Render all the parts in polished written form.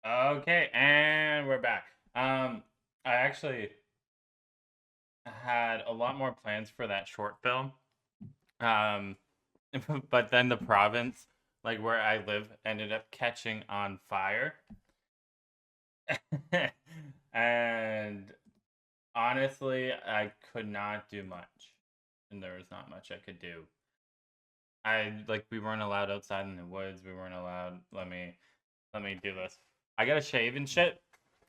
Okay, and we're back. I actually had a lot more plans for that short film. Um, but then the province, like where I live, ended up catching on fire. And honestly, I could not do much. And there was not much I could do. We weren't allowed outside in the woods. We weren't allowed. Let me do this. I gotta shave and shit.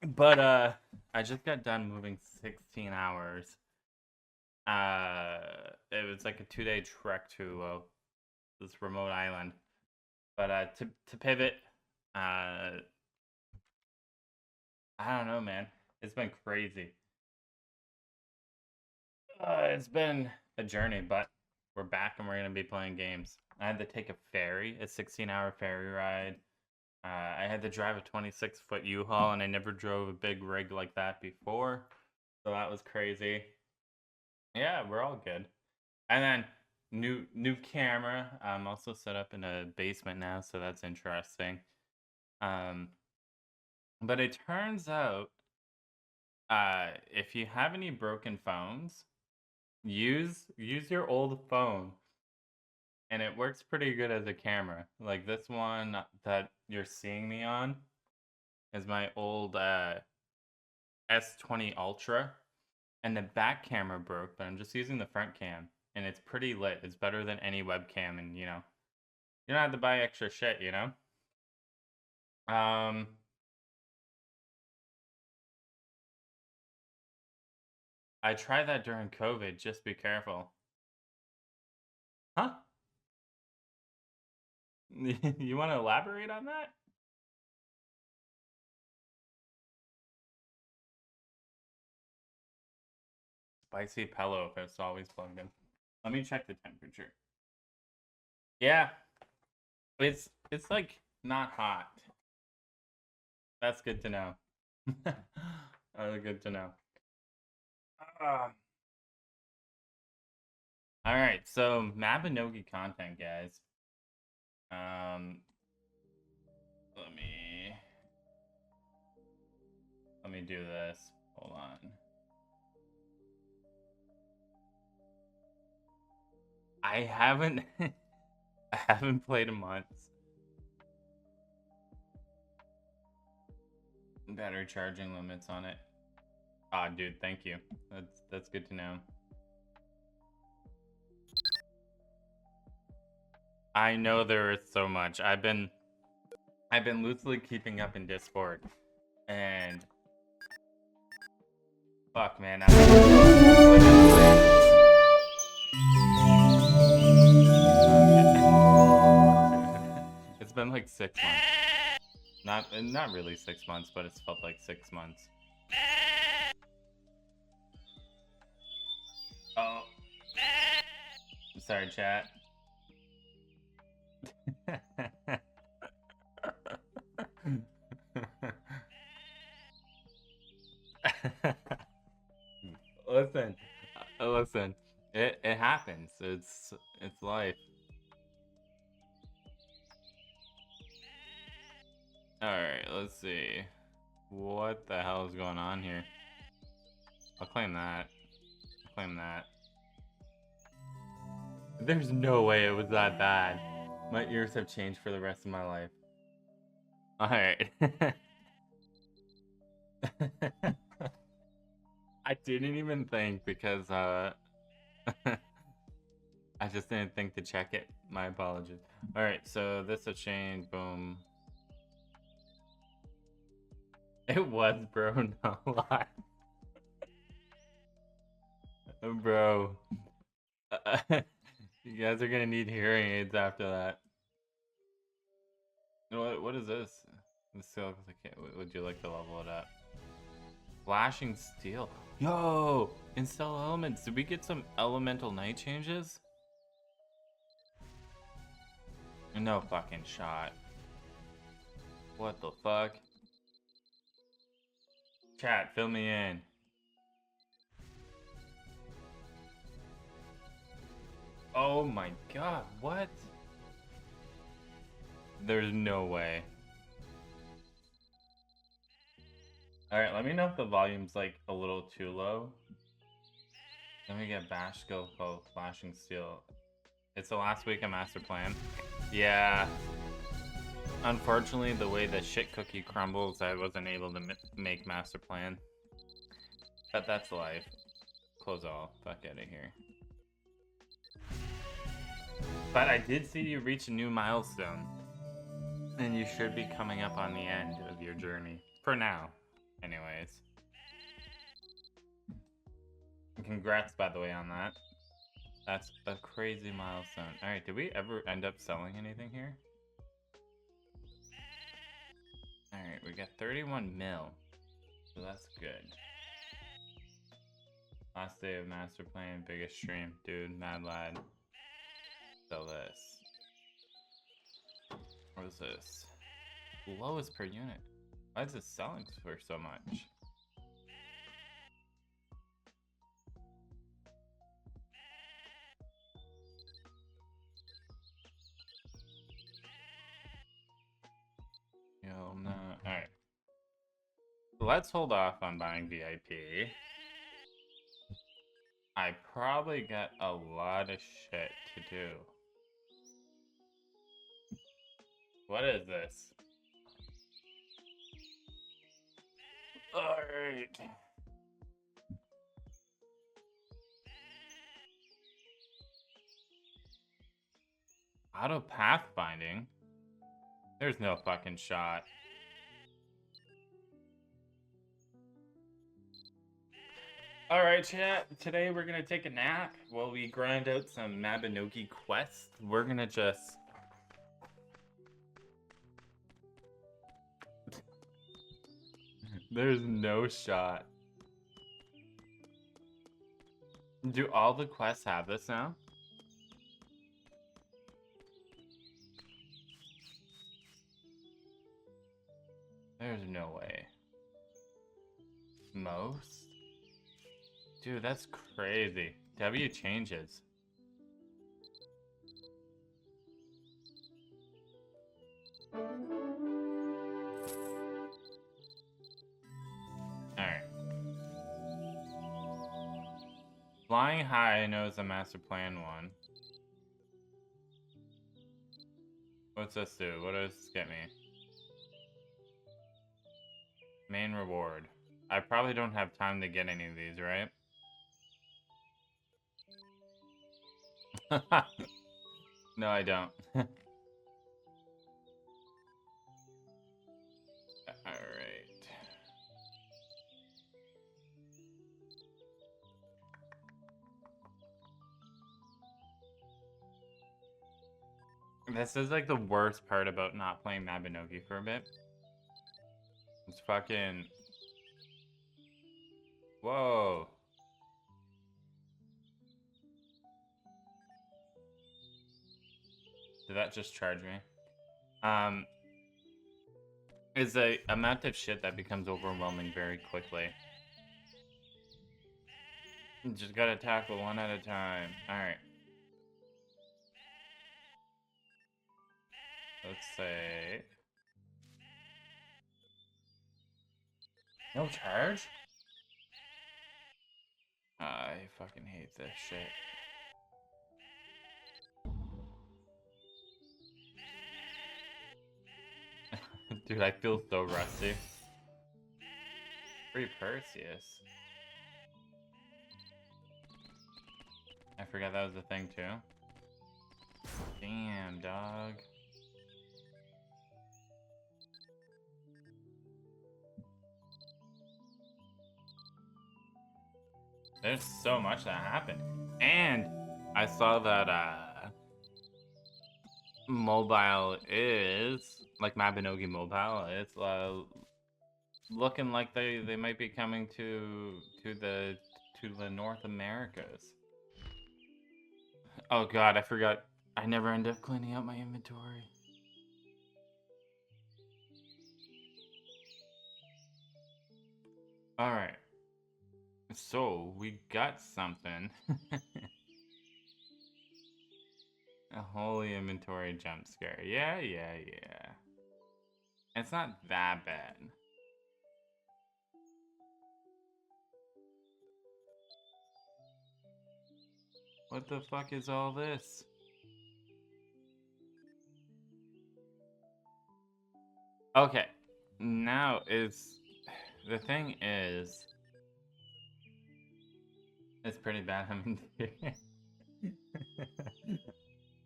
But I just got done moving 16 hours. It was like a 2-day trek to this remote island. But to pivot, I don't know, man. It's been crazy. It's been a journey, but we're back and we're gonna be playing games. I had to take a ferry, a 16-hour ferry ride. I had to drive a 26-foot U-Haul, and I never drove a big rig like that before, so that was crazy. Yeah, we're all good. And then new camera. I'm also set up in a basement now, so that's interesting. Um, but it turns out, if you have any broken phones, use your old phone, and it works pretty good as a camera. Like this one that you're seeing me on is my old S20 Ultra, and the back camera broke, but I'm just using the front cam, and it's pretty lit. It's better than any webcam, and you don't have to buy extra shit. Um, I tried that during COVID. Just be careful. Huh? You want to elaborate on that? Spicy pillow if it's always plugged in. Let me check the temperature. Yeah, it's like not hot. That's good to know. Good to know. Ah. All right, so Mabinogi content, guys. Um, let me let me do this. Hold on. I haven't I haven't played in months. Battery charging limits on it. Ah, dude, thank you. That's good to know. I know there is so much. I've been loosely keeping up in Discord, and fuck, man, it's been like 6 months. Not really 6 months, but it's felt like 6 months. Oh, sorry, chat. Listen, listen. It happens. It's life. All right, let's see. What the hell is going on here? I'll claim that. I'll claim that. There's no way it was that bad. My ears have changed for the rest of my life. All right. I didn't even think because I just didn't think to check it. My apologies. All right, so this will change. Boom. It was, bro. No lie, bro. You guys are gonna need hearing aids after that. What is this? This still looks like it. Would you like to level it up? Flashing steel. Yo, install elements. Did we get some elemental night changes? No fucking shot. What the fuck? Chat, fill me in. Oh my god, what? There's no way. Alright, let me know if the volume's like a little too low. Then we get Bash Skill called Flashing Steel. It's the last week of Master Plan. Yeah. Unfortunately, the way the shit cookie crumbles, I wasn't able to make Master Plan. But that's life. Close all. Fuck out of here. But I did see you reach a new milestone. And you should be coming up on the end of your journey. For now. Anyways. Congrats, by the way, on that. That's a crazy milestone. Alright, did we ever end up selling anything here? Alright, we got 31 mil. So that's good. Last day of Master Plan, biggest stream. Dude, mad lad. Sell this. What is this? Lowest per unit. Why is it selling for so much? Yo, no. Alright. Let's hold off on buying VIP. I probably got a lot of shit to do. What is this? Alright. Auto pathfinding? There's no fucking shot. Alright, chat. Today we're gonna take a nap while we grind out some Mabinogi quests. We're gonna just... There's no shot. Do all the quests have this now? There's no way. Most? Dude, that's crazy. W changes. Alright. Flying high, I know is a Master Plan one. What's this do? What does this get me? Main reward. I probably don't have time to get any of these, right? No, I don't. Alright. This is like the worst part about not playing Mabinogi for a bit. It's fucking... Whoa. Did that just charge me? Is a amount of shit that becomes overwhelming very quickly. You just gotta tackle one at a time. Alright. Let's say... No charge? I fucking hate this shit. Dude, I feel so rusty. Free Perseus. I forgot that was a thing too. Damn, dog. There's so much that happened. And I saw that mobile is like Mabinogi mobile. It's looking like they might be coming to the North Americas. Oh god, I forgot. I never end up cleaning out my inventory. All right. So we got something. A holy inventory jump scare. Yeah. It's not that bad. What the fuck is all this? Okay. Now is... The thing is... It's pretty bad I'm in here.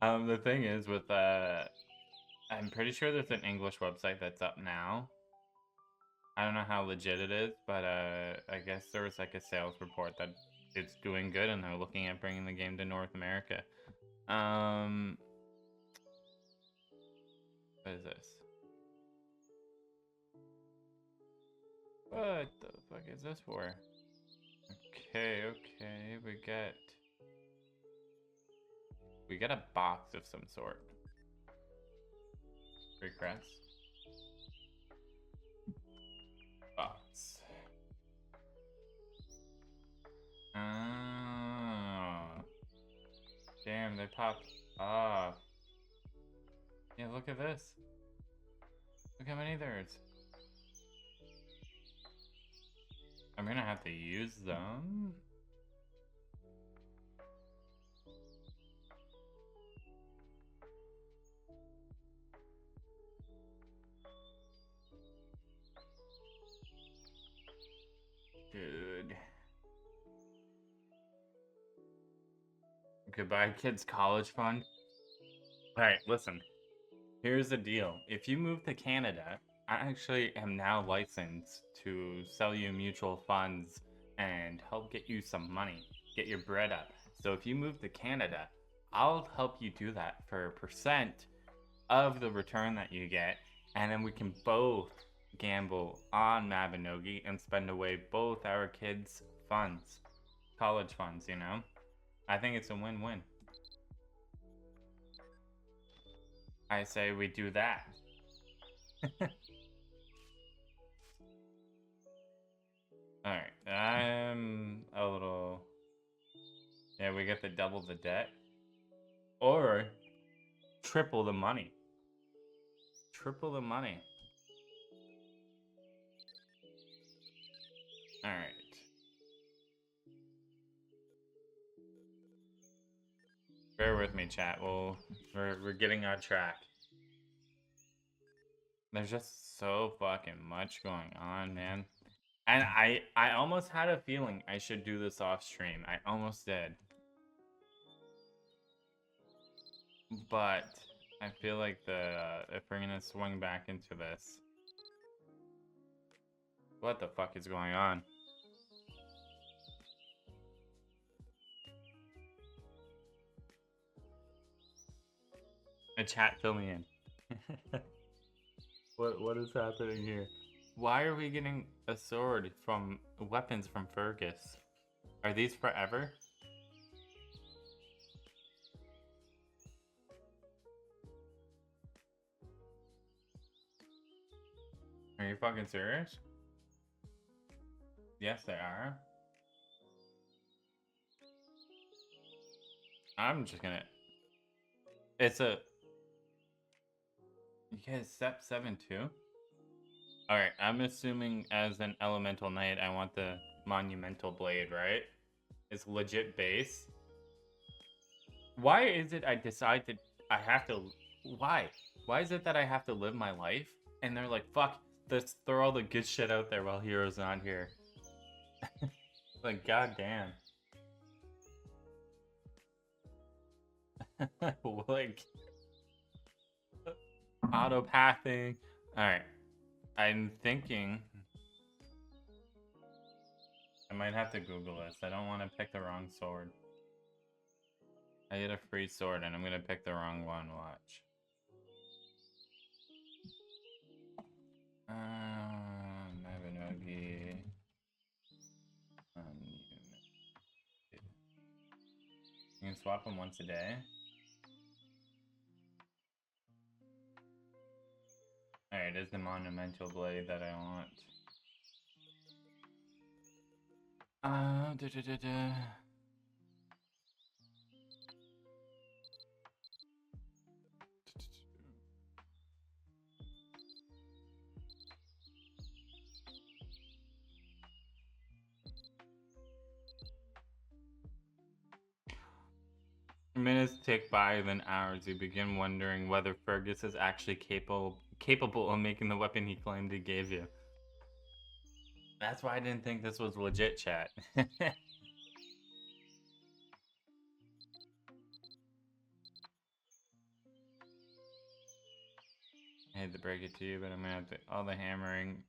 The thing is with I'm pretty sure there's an English website that's up now. I don't know how legit it is, but I guess there was like a sales report that it's doing good and they're looking at bringing the game to North America. What is this? What the fuck is this for? Okay, we got a box of some sort. Request. Box. Oh. Damn, they popped off. Yeah, look at this. Look how many there's. I'm gonna have to use them. Dude. Goodbye, kids' college fund. Alright, listen. Here's the deal. If you move to Canada, I actually am now licensed to sell you mutual funds and help get you some money, get your bread up. So if you move to Canada, I'll help you do that for a percent of the return that you get, and then we can both gamble on Mabinogi and spend away both our kids' funds, college funds, you know? I think it's a win-win. I say we do that. Alright, I'm a little... Yeah, we get to double the debt. Or triple the money. Triple the money. Alright. Bear with me, chat. We're getting on track. There's just so fucking much going on, man. And I almost had a feeling I should do this off stream. I almost did. But I feel like if we're gonna swing back into this. What the fuck is going on? A chat, fill me in. What is happening here? Why are we getting a sword from weapons from Fergus? Are these forever? Are you fucking serious? Yes, they are. I'm just gonna... It's a... You guys step 7 too? Alright, I'm assuming as an elemental knight, I want the monumental blade, right? It's legit base. Why is it I decide to... I have to... Why? Why is it that I have to live my life? And they're like, fuck, let's throw all the good shit out there while Hero's not here. Like, goddamn. Like... Auto-pathing. Alright. I'm thinking... I might have to Google this. I don't want to pick the wrong sword. I get a free sword and I'm gonna pick the wrong one, watch. Mabinogi. You can swap them once a day. Alright, it is the monumental blade that I want. minutes tick by than hours, you begin wondering whether Fergus is actually capable of making the weapon he claimed he gave you. That's why I didn't think this was legit, chat. I hate to break it to you, but I'm gonna have to, all the hammering.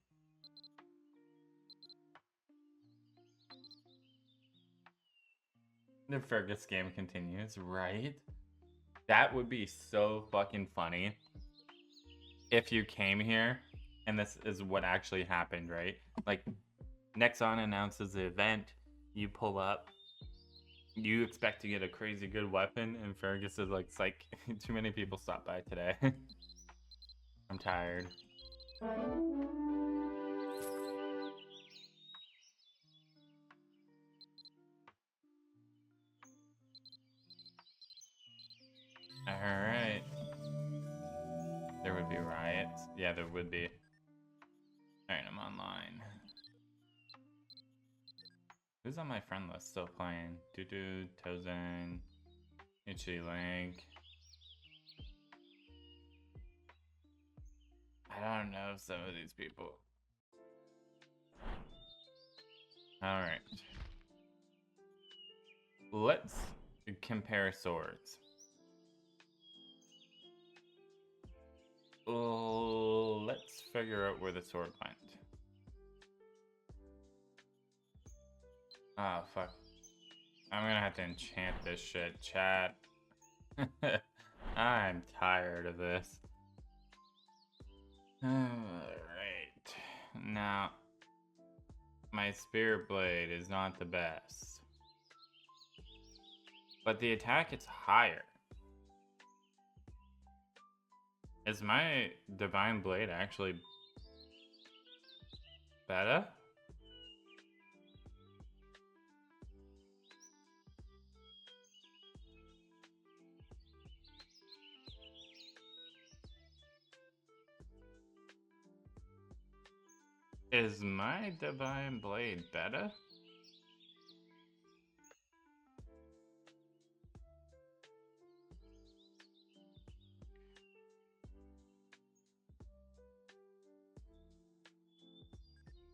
The Fergus game continues, right? That would be so fucking funny if you came here and this is what actually happened, right? Like, Nexon announces the event, you pull up, you expect to get a crazy good weapon, and Fergus is like, psych, too many people stopped by today. I'm tired. Alright. There would be riots. Yeah, there would be. Alright, I'm online. Who's on my friend list still playing? Dudu, Tozen, Itchy Link. I don't know some of these people. Alright. Let's compare swords. Let's figure out where the sword went. Oh, fuck. I'm gonna have to enchant this shit, chat. I'm tired of this. Alright. Now, my Spirit Blade is not the best. But the attack is higher. Is my Divine Blade actually better? Is my Divine Blade better?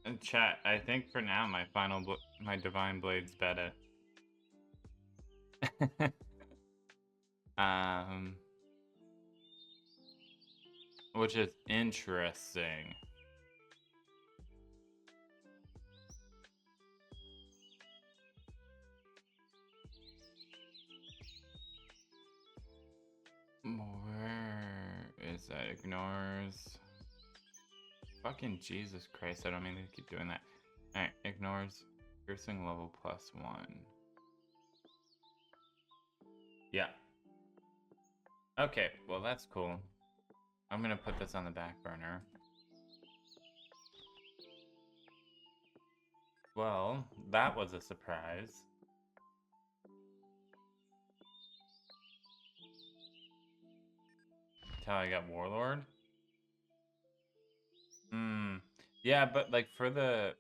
In chat, I think for now my Divine Blade's better. Which is interesting. Where is that? Ignores. Fucking Jesus Christ, I don't mean to keep doing that. Alright, ignores piercing level +1. Yeah. Okay, well that's cool. I'm gonna put this on the back burner. Well, that was a surprise. Until I got Warlord. Yeah, but like for the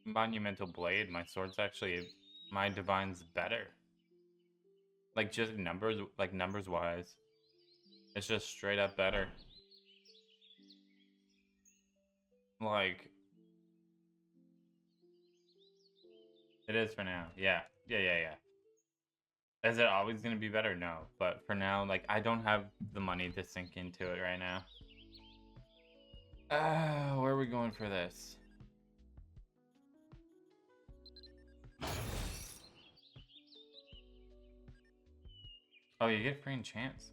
Monumental Blade, my sword's actually, my Divine's better. Like just numbers wise. It's just straight up better. Like, it is for now. Yeah. Yeah. Is it always gonna be better? No. But for now, like, I don't have the money to sink into it right now. Where are we going for this? Oh, you get free enchants.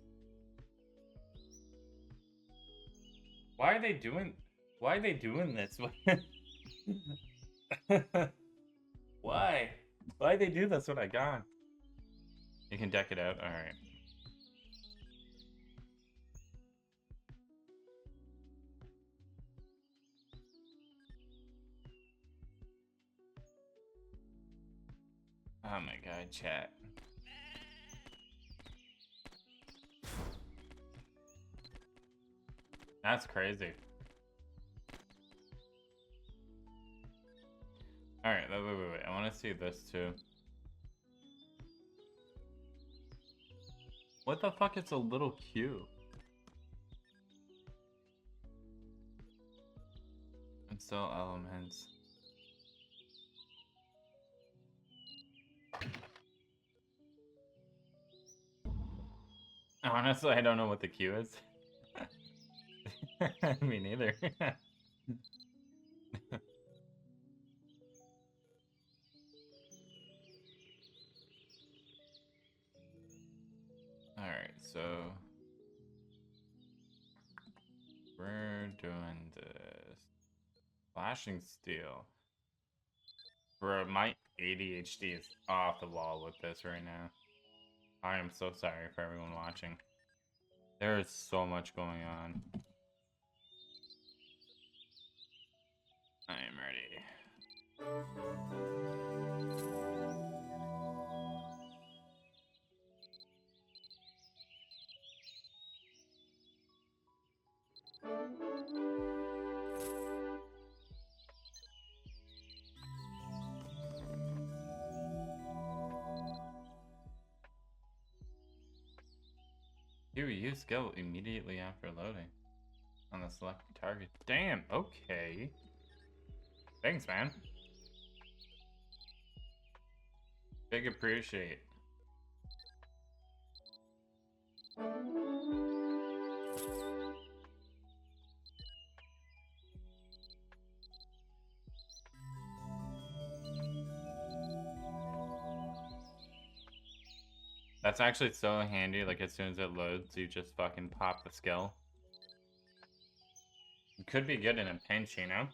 Why are they doing this? Why? Why'd they do this when I got? You can deck it out? Alright. Oh my god, chat. That's crazy. Alright, wait. I want to see this too. What the fuck is a little Q? And still elements. Honestly, I don't know what the Q is. Me neither. Alright, so we're doing this. Flashing steel. Bro, my ADHD is off the wall with this right now. I am so sorry for everyone watching. There is so much going on. I am ready. You use skill immediately after loading on the selected target. Damn, okay. Thanks, man. Big appreciate. That's actually so handy, like as soon as it loads, you just fucking pop the skill. It could be good in a pinch, you know?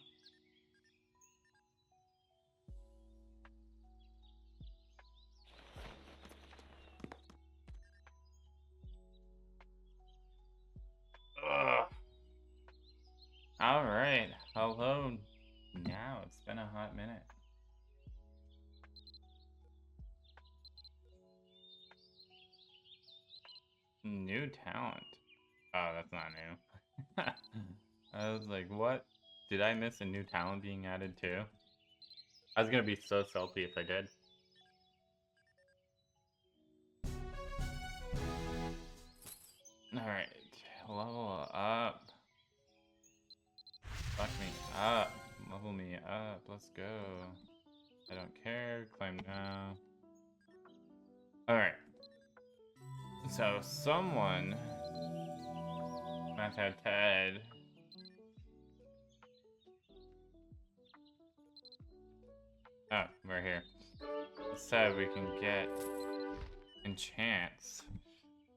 Ugh. Alright, hello. Now, it's been a hot minute. New talent. Oh, that's not new. I was like, what? Did I miss a new talent being added too? I was gonna be so salty if I did. Alright, level up. Fuck me up. Level me up. Let's go. I don't care. Claim now. Alright. So, someone must have Ted. Oh, we're here. Said we can get enchants.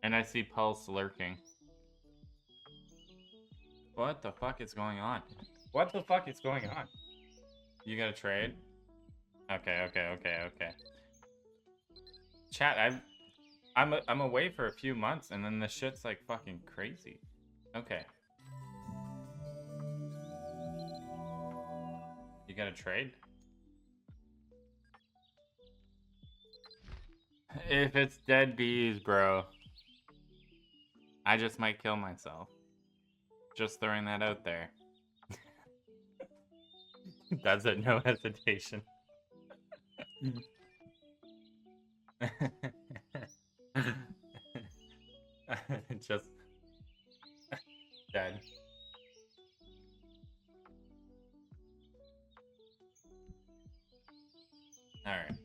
And I see Pulse lurking. What the fuck is going on? What the fuck is going on? You gotta trade? Okay. Chat, I'm away for a few months and then this shit's like fucking crazy. Okay. You gotta trade? If it's dead bees, bro, I just might kill myself. Just throwing that out there. That's it, no hesitation. Just dead. Alright.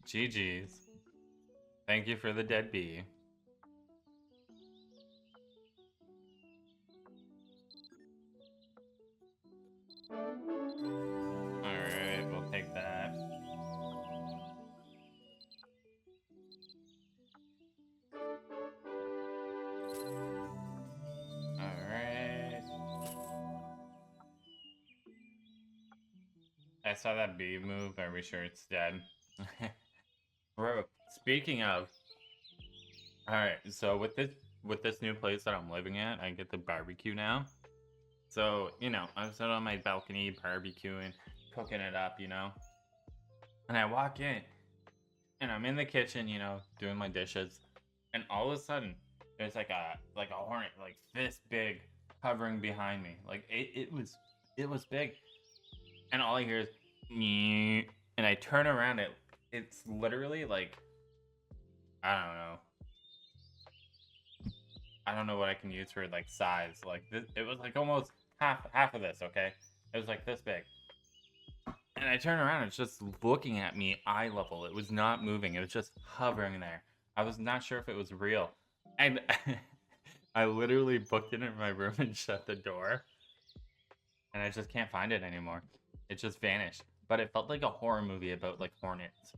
GG's. Thank you for the dead bee. Alright, we'll take that. Alright. I saw that bee move. Are we sure it's dead? Bro, speaking of, all right. So with this new place that I'm living at, I get the barbecue now. So you know, I'm sitting on my balcony barbecuing, cooking it up, you know. And I walk in, and I'm in the kitchen, you know, doing my dishes, and all of a sudden, there's like a hornet, like this big, hovering behind me. Like it was big, and all I hear is, "Meow," and I turn around. It's literally like, I don't know, I don't know what I can use for like size. Like this, it was like almost half of this. Okay, it was like this big. And I turn around, it's just looking at me eye level. It was not moving. It was just hovering there. I was not sure if it was real. And I literally booked it in my room and shut the door. And I just can't find it anymore. It just vanished. But it felt like a horror movie about like hornets.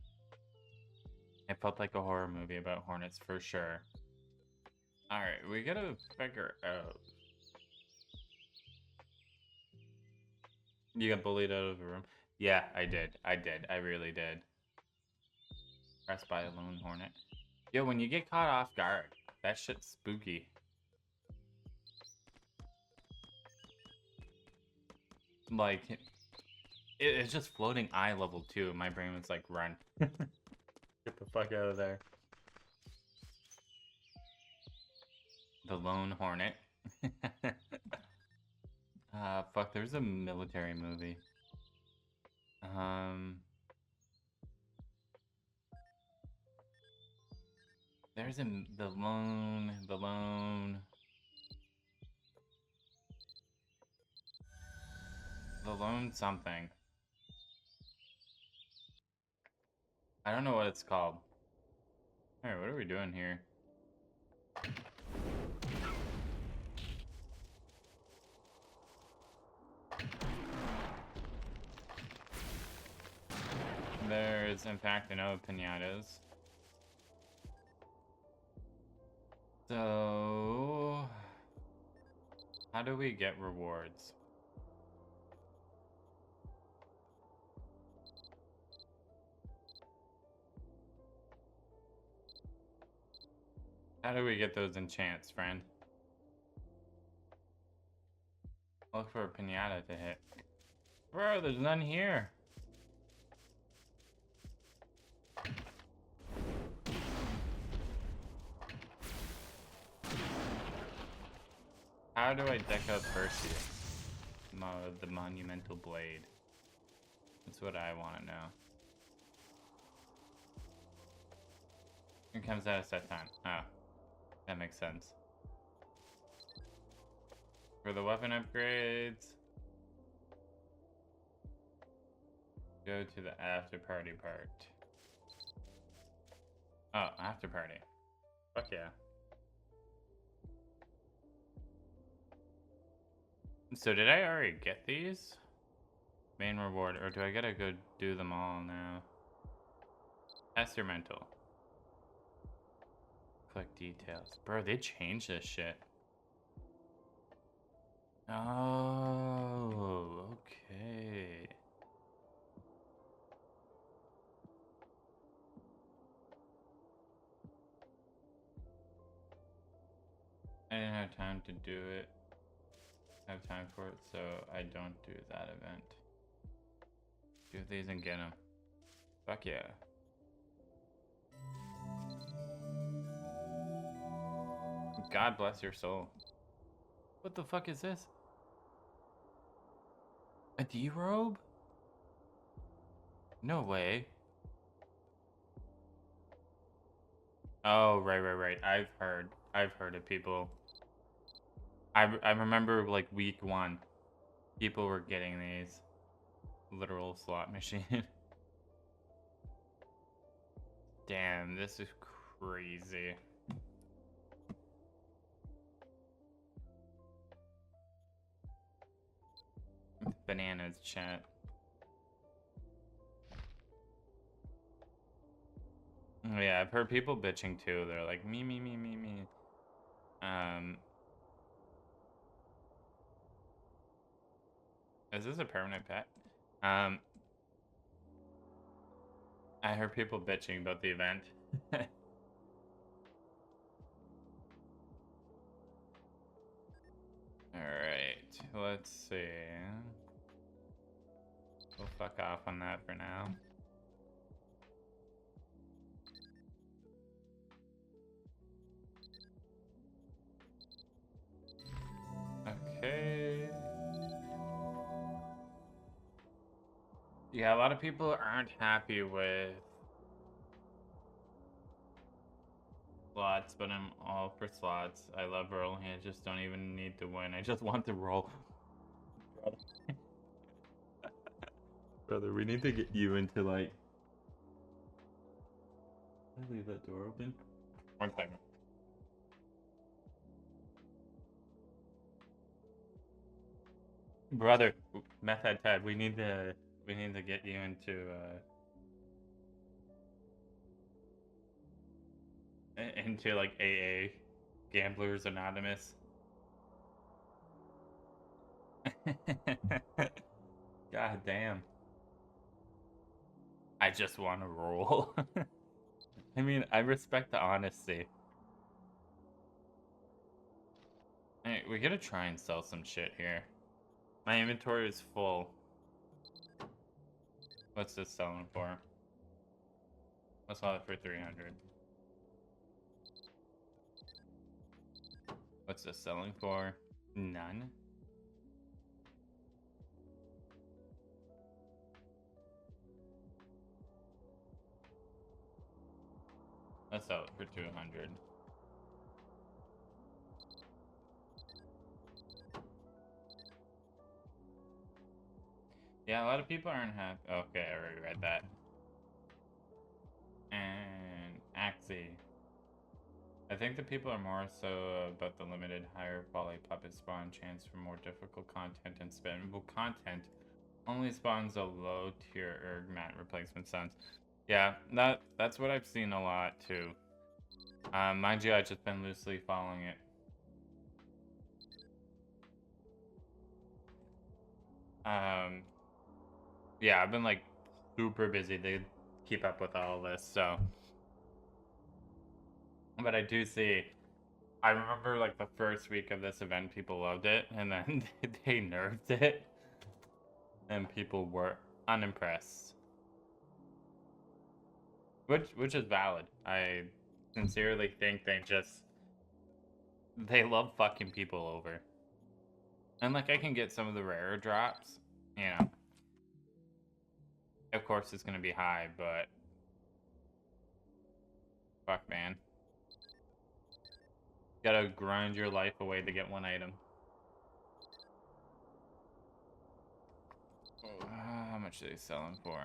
It felt like a horror movie about hornets for sure. Alright, we gotta figure out. You got bullied out of the room? Yeah, I did. I did. I really did. Pressed by a lone hornet. Yo, when you get caught off guard, that shit's spooky. Like, it's just floating eye level too. My brain was like, run. Get the fuck out of there. The lone hornet. Fuck, there's a military movie. There's the lone something. I don't know what it's called. Alright, what are we doing here? There's, in fact, no pinatas. So, how do we get rewards? How do we get those enchants, friend? Look for a pinata to hit. Bro, there's none here. How do I deck out Perseus? The monumental blade. That's what I want to know. It comes out at set time. Oh, that makes sense. For the weapon upgrades, go to the after party part. Oh, after party. Fuck yeah. So did I already get these? Main reward, or do I gotta go do them all now? Instrumental. Click details. Bro, they changed this shit. Oh, okay. I didn't have time to do it. I have time for it, so I don't do that event. Do these and get them. Fuck yeah. God bless your soul. What the fuck is this? A D-robe? No way. Oh, right. I've heard of people. I remember like week 1, people were getting these. Literal slot machine. Damn, this is crazy. Bananas, chat. Yeah, I've heard people bitching too. They're like, me. Is this a permanent pet? I heard people bitching about the event. Alright, let's see. We'll fuck off on that for now. Okay. Yeah, a lot of people aren't happy with slots, but I'm all for slots. I love rolling. I just don't even need to win. I just want to roll. Brother, we need to get you into like. Did I leave that door open? One second. Brother, Meth Head Ted, we need to get you into like AA, Gamblers Anonymous. God damn. I just want to roll. I mean, I respect the honesty. Hey, we gotta try and sell some shit here. My inventory is full. What's this selling for? Let's sell it for 300. What's this selling for? None? Let's sell it for 200. Yeah, a lot of people aren't happy. Okay, I already read that. And Axie. I think the people are more so about the limited higher quality puppet spawn chance for more difficult content and spendable content only spawns a low tier erg mat replacement sounds. Yeah, that's what I've seen a lot too. Mind you, I've just been loosely following it. Yeah, I've been like super busy to keep up with all this, so. But I do see, I remember like the first week of this event, people loved it, and then they nerfed it, and people were unimpressed. Which is valid. I sincerely think they love fucking people over. And like I can get some of the rarer drops, you know. Of course it's gonna be high, but fuck man. Gotta grind your life away to get one item. How much are they selling for?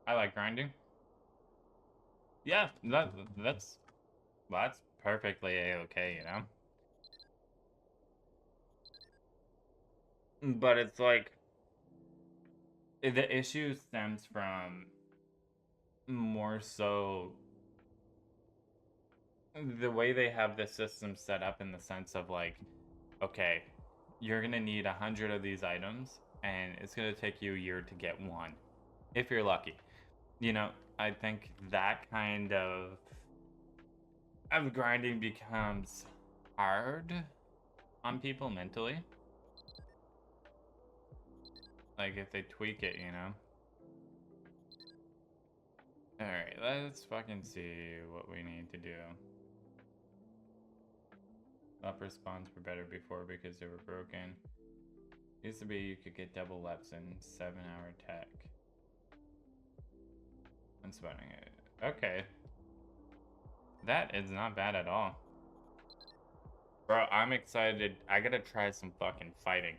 I like grinding. Yeah, that's perfectly a-okay, you know? But it's like the issue stems from more so the way they have the system set up in the sense of like, okay, you're gonna need 100 of these items and it's gonna take you a year to get one, if you're lucky. You know, I think that kind of grinding becomes hard on people mentally. Like if they tweak it, you know. Alright, let's fucking see what we need to do. Upper spawns were better before because they were broken. Used to be you could get double leps in 7-hour tech. Unspawning it. Okay. That is not bad at all. Bro, I'm excited. I gotta try some fucking fighting.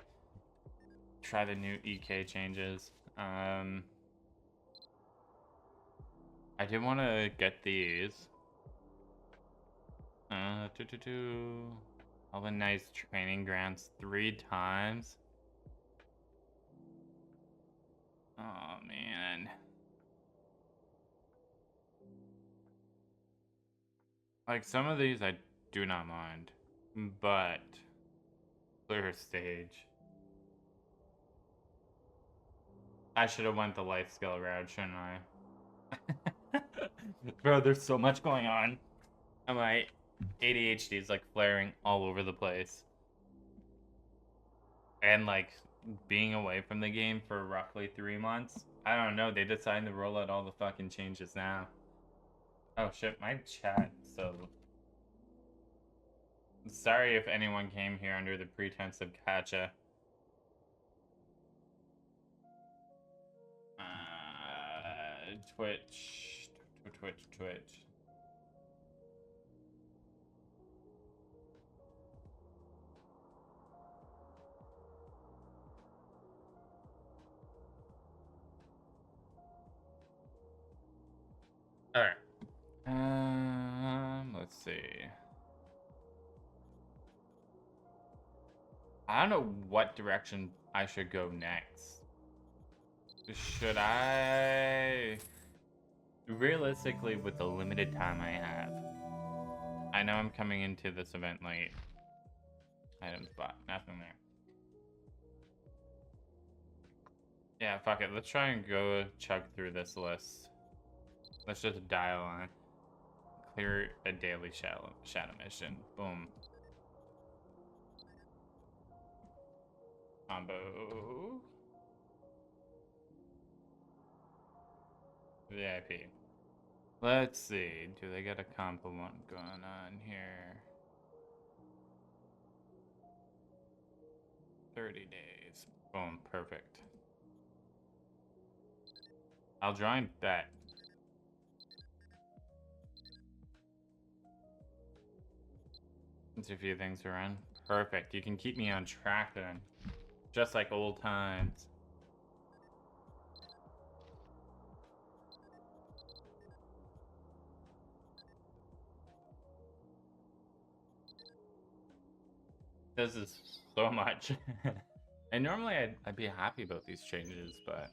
Try the new EK changes. I did want to get these. All the nice training grants 3 times. Oh, man. Like, some of these I do not mind. But, clear stage. I should have went the life skill route, shouldn't I? Bro, there's so much going on. My ADHD is like flaring all over the place. And like being away from the game for roughly 3 months. I don't know, they decided to roll out all the fucking changes now. Oh shit, my chat, so. Sorry if anyone came here under the pretense of gacha. Twitch. Twitch. All right. Let's see. I don't know what direction I should go next. Should I... Realistically, with the limited time I have, I know I'm coming into this event late. Item spot, nothing there. Yeah, fuck it. Let's try and go chug through this list. Let's just dial on. Clear a daily shadow mission. Boom. Combo. VIP. Let's see. Do they get a combo one going on here? 30 days. Boom. Perfect. I'll join bet. There's a few things around. Perfect. You can keep me on track then. Just like old times. This is so much. And normally I'd be happy about these changes, but...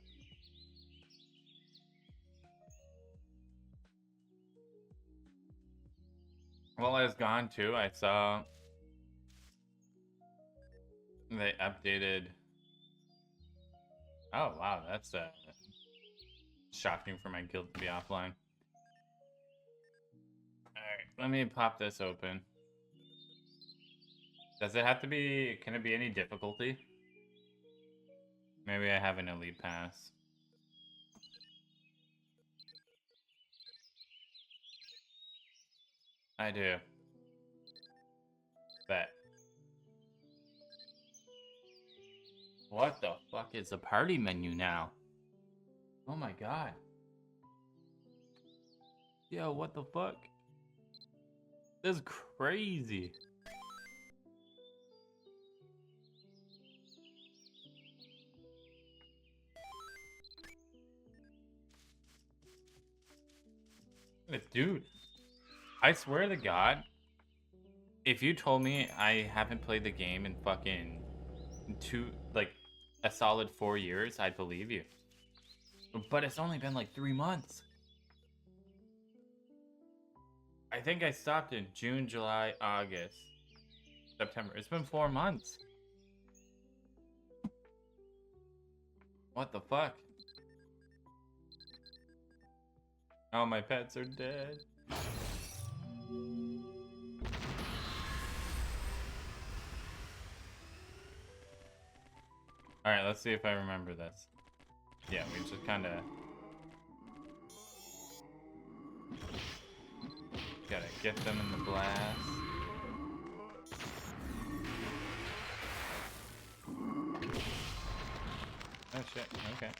While I was gone too, I saw they updated... Oh wow, that's shocking for my guild to be offline. Alright, let me pop this open. Does it have to be... Can it be any difficulty? Maybe I have an elite pass. I do. Bet. What the fuck is the party menu now? Oh my god. Yo, what the fuck? This is crazy. Dude, I swear to God, if you told me I haven't played the game in fucking a solid 4 years, I'd believe you. But it's only been like 3 months. I think I stopped in June, July, August, September. It's been 4 months. What the fuck? Oh, my pets are dead. Alright, let's see if I remember this. Yeah, we just kinda... Gotta get them in the blast. Oh shit, okay.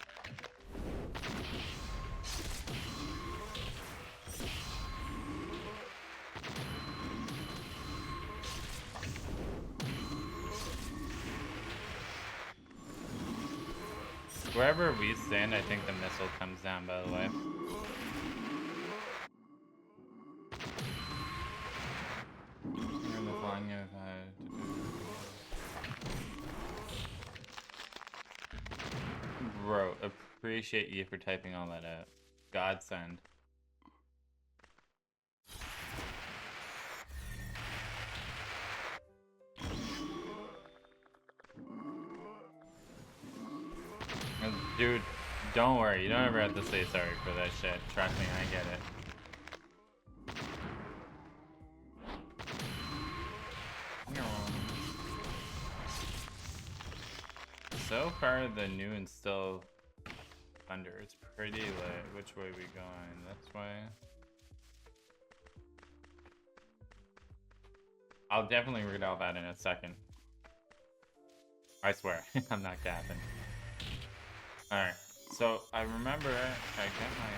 Wherever we stand, I think the missile comes down, by the way. Bro, appreciate you for typing all that out. Godsend. Dude, don't worry. You don't ever have to say sorry for that shit. Trust me, I get it. So far, the new and still under. It's pretty lit. Which way we going? This way. I'll definitely read all that in a second. I swear, I'm not capping. Alright, so I remember I get my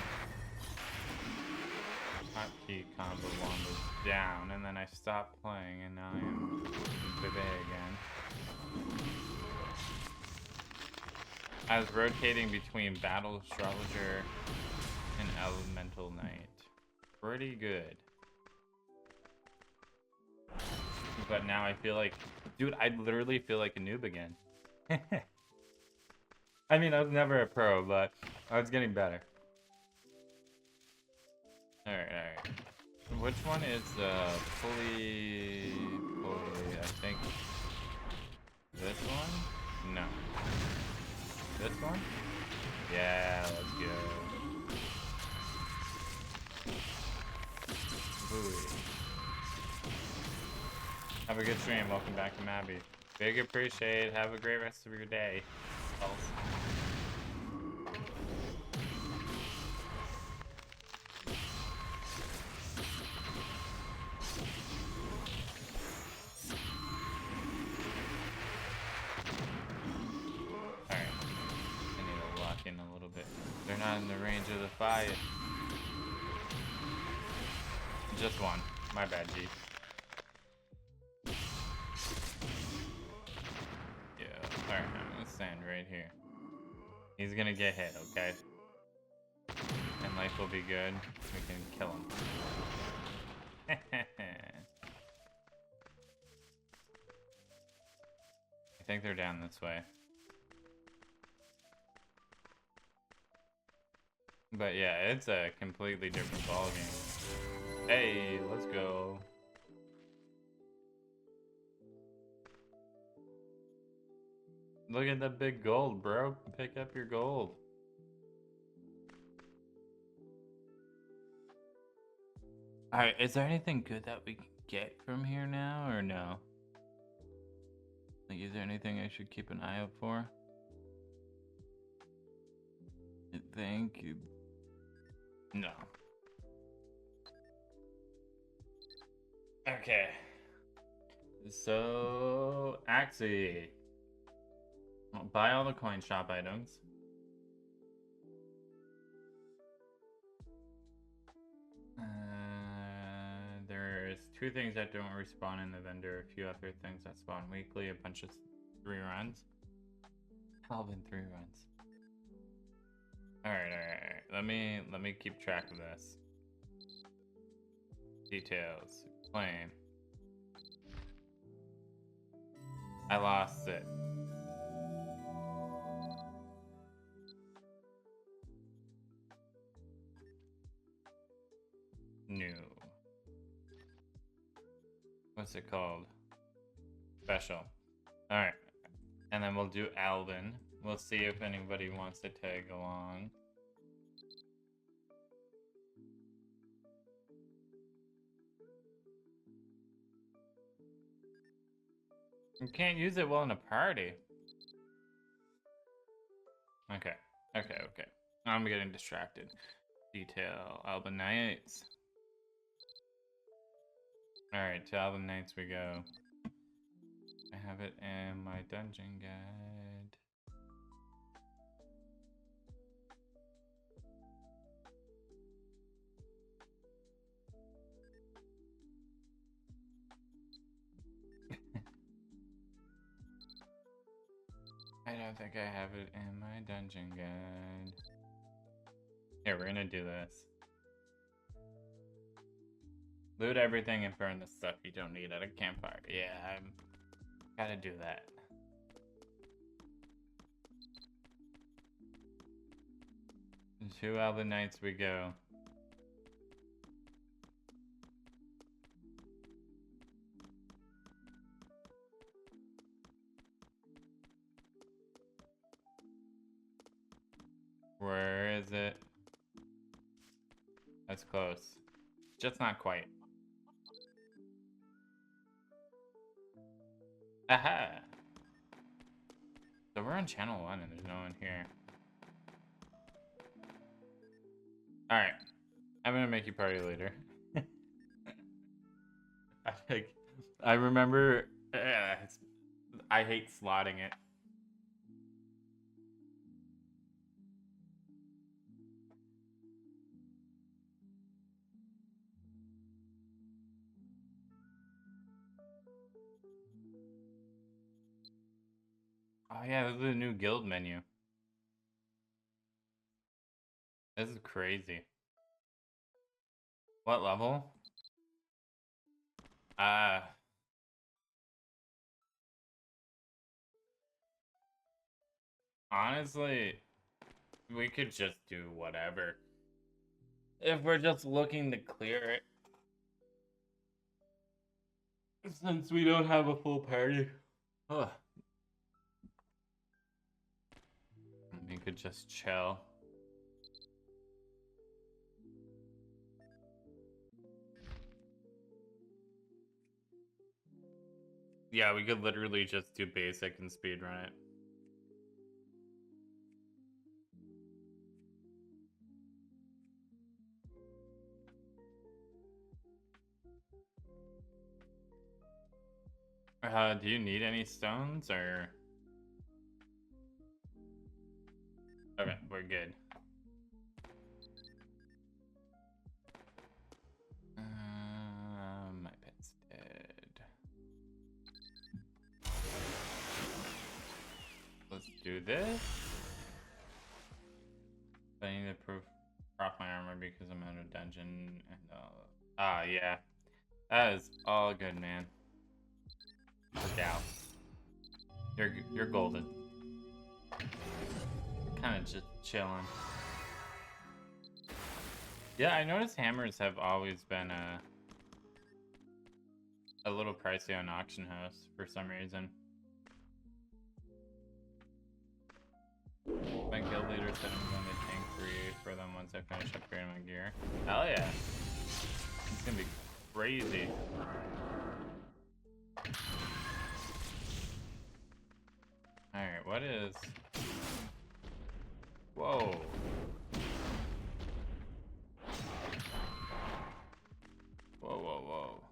hotkey combo wombo's down, and then I stopped playing, and now I am Bebe again. I was rotating between Battle Astrologer and Elemental Knight. Pretty good. But now I feel like, dude, I literally feel like a noob again. I mean, I was never a pro, but I was getting better. Alright. Which one is pulley, I think this one? No. This one? Yeah, let's go. Buoy. Have a good stream. Welcome back to Mabby. Big appreciate. Have a great rest of your day. A little bit. They're not in the range of the fire. Just one. My bad, G. Yeah. Alright, I'm gonna stand right here. He's gonna get hit, okay? And life will be good. We can kill him. I think they're down this way. But yeah, it's a completely different ballgame. Hey, let's go. Look at that big gold, bro. Pick up your gold. Alright, is there anything good that we can get from here now, or no? Like, is there anything I should keep an eye out for? I think... No. Okay. So, Axie. Buy all the coin shop items. There's 2 things that don't respawn in the vendor, a few other things that spawn weekly, a bunch of 3 runs. Alvin 3 runs. Alright. Let me keep track of this. Details. Claim. I lost it. New. What's it called? Special. Alright. And then we'll do Alvin. We'll see if anybody wants to tag along. You can't use it while in a party. Okay. I'm getting distracted. Detail. Alvin Knights. Alright, to Alvin Knights we go. I have it in my dungeon guide. I don't think I have it in my dungeon guide. Here, we're gonna do this. Loot everything and burn the stuff you don't need at a campfire. Yeah, I'm gotta do that. To Alvin Knights we go. Where is it? That's close. Just not quite. Aha! So we're on channel 1 and there's no one here. Alright. I'm gonna make you party later. I remember... I hate slotting it. Oh yeah, this is a new guild menu. This is crazy. What level? Honestly, we could just do whatever. If we're just looking to clear it. Since we don't have a full party. Ugh. We could just chill. Yeah, we could literally just do basic and speedrun it. Do you need any stones or? Okay, we're good. My pet's dead. Let's do this. I need to prop my armor because I'm out of dungeon and yeah. That is all good, man. Look out. You're golden. Kinda just chilling. Yeah, I noticed hammers have always been a little pricey on auction house for some reason. My guild leader said I'm going to tank 3 for them once I finish upgrading my gear. Hell yeah. It's gonna be crazy. Alright, what is... Whoa. Whoa, whoa, whoa.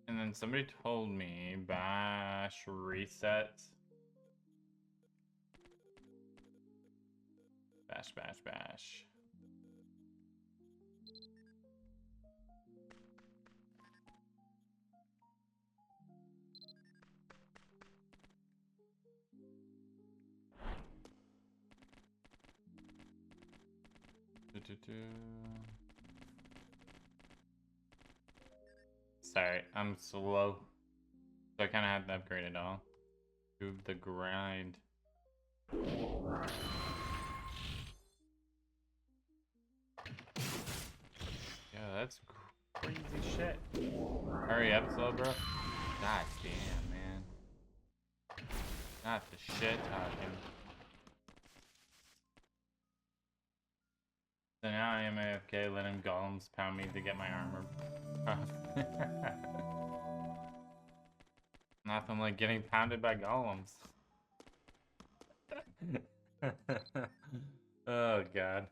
And then somebody told me bash reset. Bash. Sorry, I'm slow. So I kind of had to upgrade it all. Do the grind. Yeah, that's crazy shit. Hurry up, slow bro. God damn, man. Not the shit talking. So now I am AFK letting golems pound me to get my armor. Nothing like getting pounded by golems. Oh god.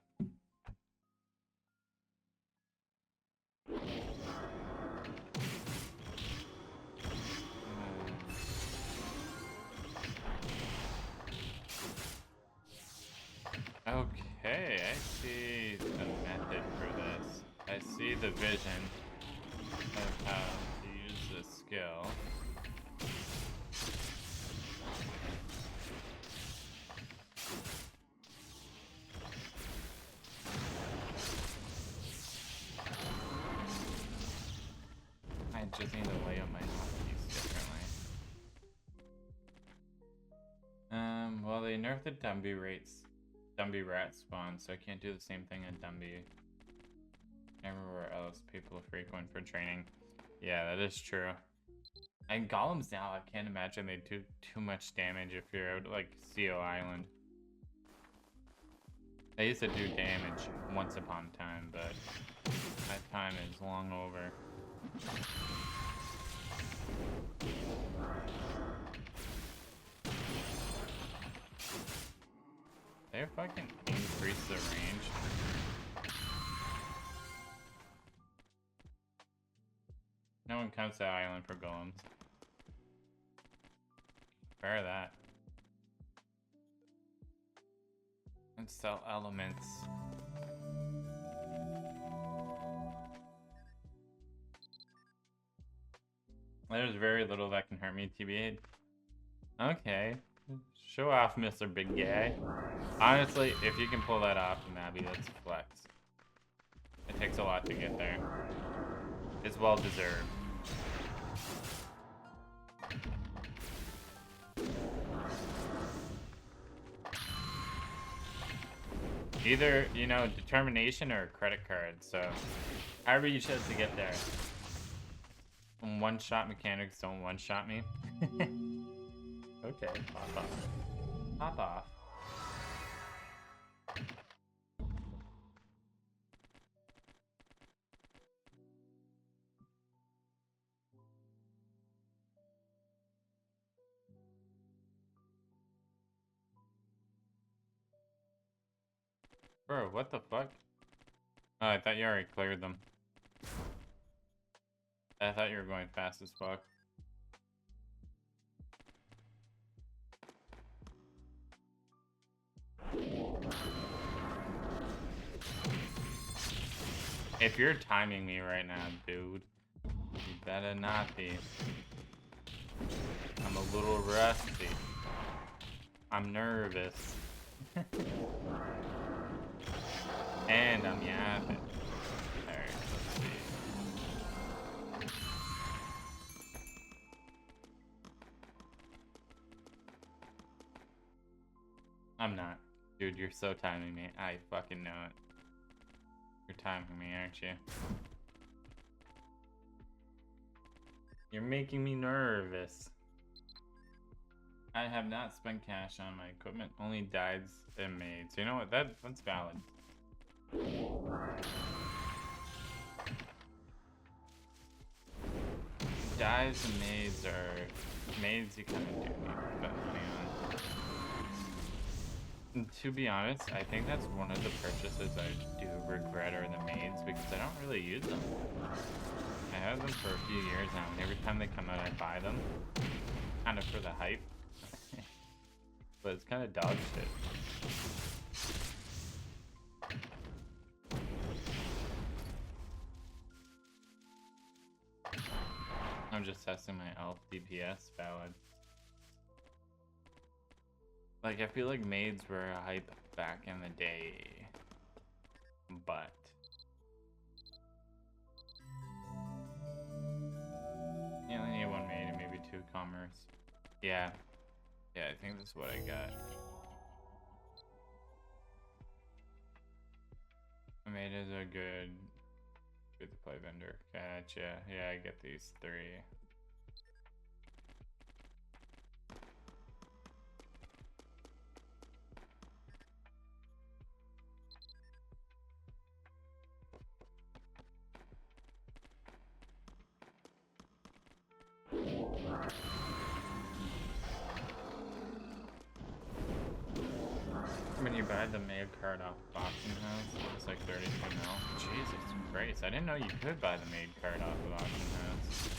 Okay, I see the method for this. I see the vision of how to use this skill. I just need to lay out my hotkeys differently. Well, they nerfed the Dumby rat spawn, so I can't do the same thing at Dumby. Everywhere else, people frequent for training. Yeah, that is true. And golems now, I can't imagine they do too much damage if you're out like CO Island. They used to do damage once upon a time, but that time is long over. They fucking increase the range. No one comes to the island for golems. Fair that. Let's sell elements. There's very little that can hurt me, TBH. Okay. Show off, Mr. Big Guy. Honestly, if you can pull that off, Mabby, that's flex. It takes a lot to get there. It's well deserved. Either, you know, determination or a credit card, so however you chose to get there. One-shot mechanics don't one-shot me. Okay, pop off. Pop off. Bro, what the fuck? Oh, I thought you already cleared them. I thought you were going fast as fuck. If you're timing me right now, dude, you better not be. I'm a little rusty. I'm nervous. And I'm yapping. Alright, let's see. I'm not. Dude, you're so timing me. I fucking know it. You're timing me, aren't you? You're making me nervous. I have not spent cash on my equipment, only dies and maids. You know what? That's valid. Dies and maids are maids you kind of do need to spend money on. And to be honest, I think that's one of the purchases I do regret are the maids because I don't really use them. I have them for a few years now, and every time they come out, I buy them, kind of for the hype. But it's kind of dog shit. I'm just testing my elf DPS, valid. Like, I feel like maids were a hype back in the day. But you only need one maid and maybe two commerce. Yeah. Yeah, I think that's what I got. Maid is a good to play vendor. Gotcha. Yeah, I get these three. When you buy the maid card off auction house, it's like 32 mil. Jesus Christ, I didn't know you could buy the maid card off of auction house.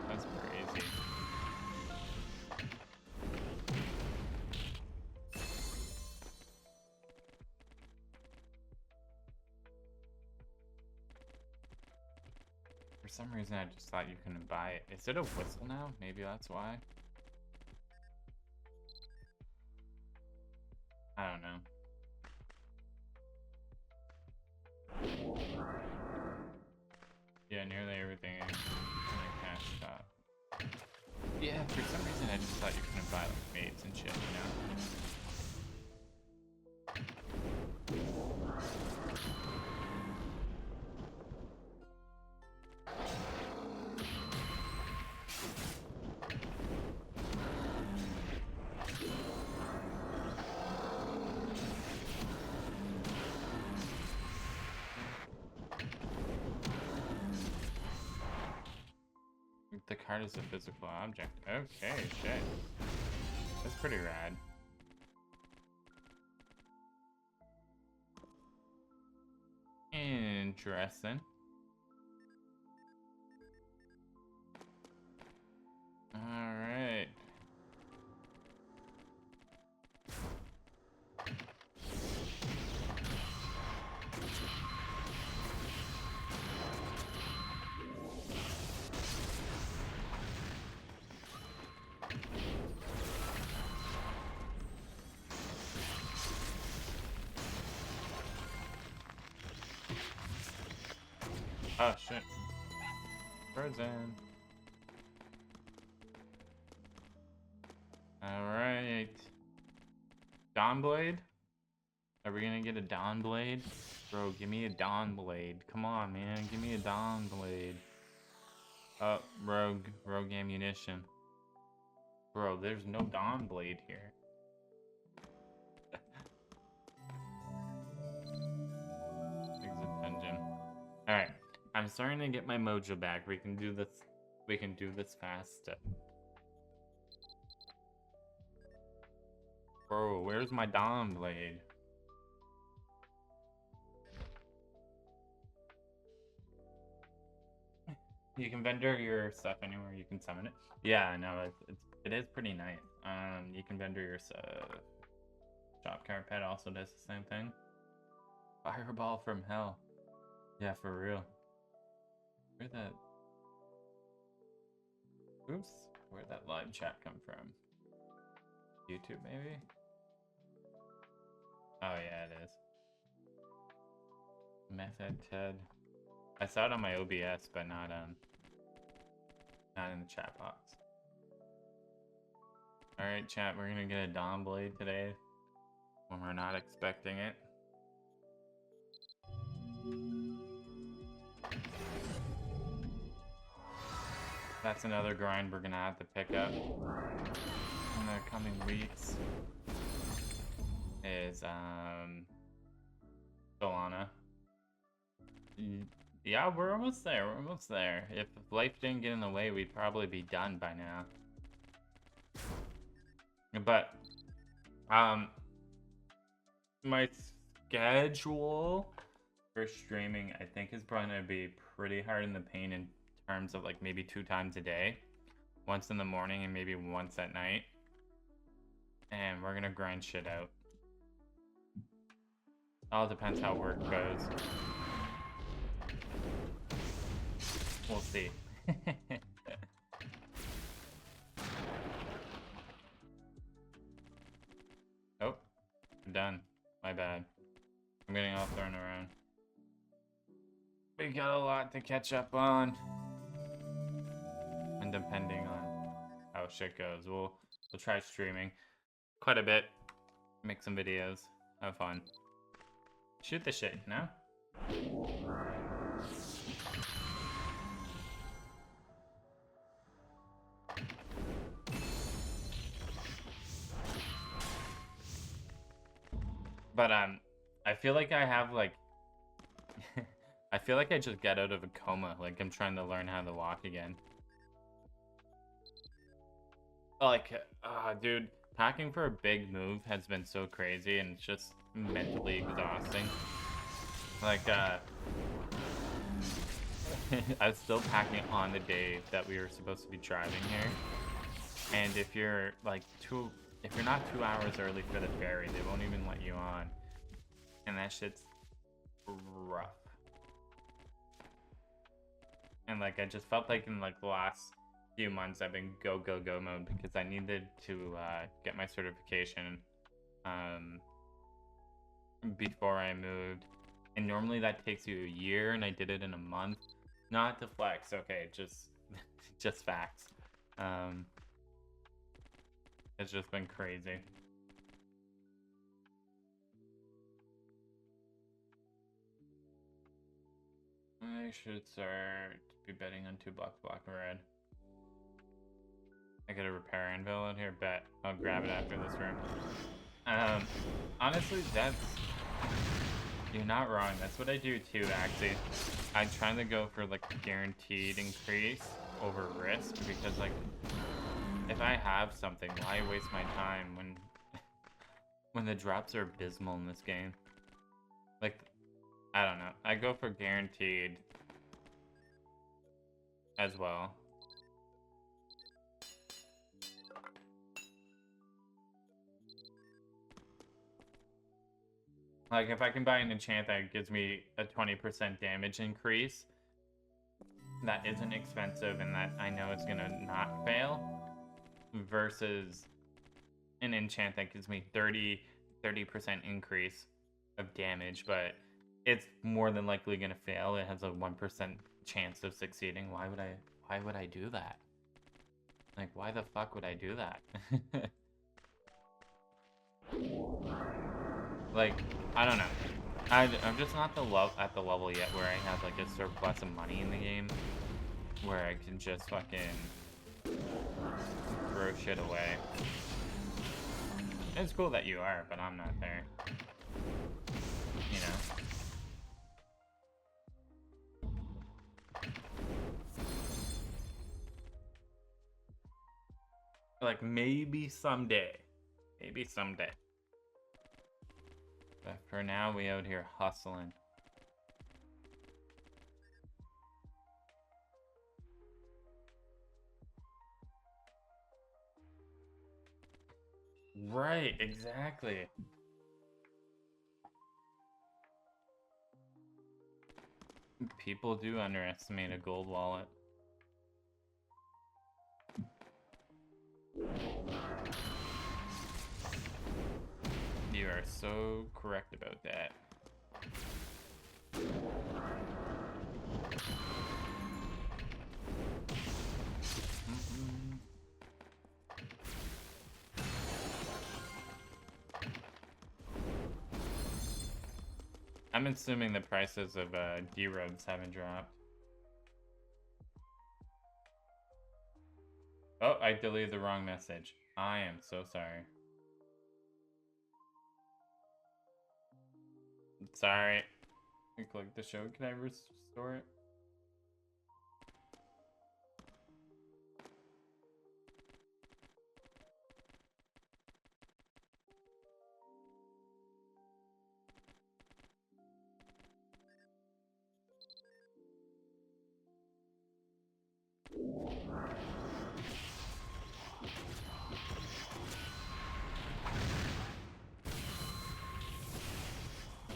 That's crazy. For some reason, I just thought you couldn't buy it. Is it a whistle now? Maybe that's why. I don't know. Yeah, nearly everything in the cash shop. Yeah, for some reason I just thought you couldn't buy like maids and shit, you know? The card is a physical object. Okay, shit. That's pretty rad. Interesting. Alright. Oh shit. Frozen. Alright. Dawn Blade? Are we gonna get a Dawn Blade? Bro, give me a Dawn Blade. Come on, man. Give me a Dawn Blade. Oh, rogue ammunition. Bro, there's no Dawn Blade here. Exit dungeon. Alright. I'm starting to get my mojo back. We can do this. We can do this fast. Bro, where's my Dawn Blade? You can vendor your stuff anywhere. You can summon it. Yeah, no, it is pretty nice. You can vendor your stuff. Shop carpet also does the same thing. Fireball from hell. Yeah, for real. Where'd that? Oops. Where'd that live chat come from? YouTube, maybe? Oh yeah, it is. Method Ted. I saw it on my OBS, but not in the chat box. Alright, chat, we're gonna get a Dawn Blade today when we're not expecting it. That's another grind we're gonna have to pick up in the coming weeks. Is Solana. Yeah, we're almost there. We're almost there. If life didn't get in the way, we'd probably be done by now. But my schedule for streaming, I think, is probably gonna be pretty hard in the paint in terms of like maybe 2 times a day, once in the morning and maybe once at night, and we're gonna grind shit out. All depends how work goes. We'll see. Oh, I'm done. My bad. I'm getting all thrown around. We got a lot to catch up on. And depending on how shit goes, we'll try streaming quite a bit. Make some videos. Have fun. Shoot the shit, no? But I feel like I have like I feel like I just got out of a coma. Like I'm trying to learn how to walk again. Like, dude, packing for a big move has been so crazy and it's just mentally exhausting. Like, I was still packing on the day that we were supposed to be driving here. And if you're like if you're not 2 hours early for the ferry, they won't even let you on. And that shit's rough. And like, I just felt like in like the last few months I've been go mode because I needed to get my certification before I moved. And normally that takes you a year, and I did it in a month. Not to flex, okay, just facts. It's just been crazy. I should start be betting on 2 blocks, black and red. I got a repair anvil out here, bet. I'll grab it after this room. Honestly, you're not wrong. That's what I do too, actually. I'm trying to go for like a guaranteed increase over risk because like if I have something, why waste my time when the drops are abysmal in this game? Like, I don't know. I go for guaranteed as well. Like, if I can buy an enchant that gives me a 20% damage increase, that isn't expensive and that I know it's gonna not fail, versus an enchant that gives me 30% increase of damage, but it's more than likely gonna fail. It has a 1% chance of succeeding. Why would I do that? Like, why the fuck would I do that? Like, I don't know. I'm just not at the level yet where I have like a surplus of money in the game where I can just fucking throw shit away. It's cool that you are, but I'm not there. You know? Like, maybe someday. Maybe someday. But for now, we out here hustling. Right, exactly. People do underestimate a gold wallet. You are so correct about that. I'm assuming the prices of D-robes haven't dropped. Oh, I deleted the wrong message. I am so sorry. Sorry. I clicked the show. Can I restore it?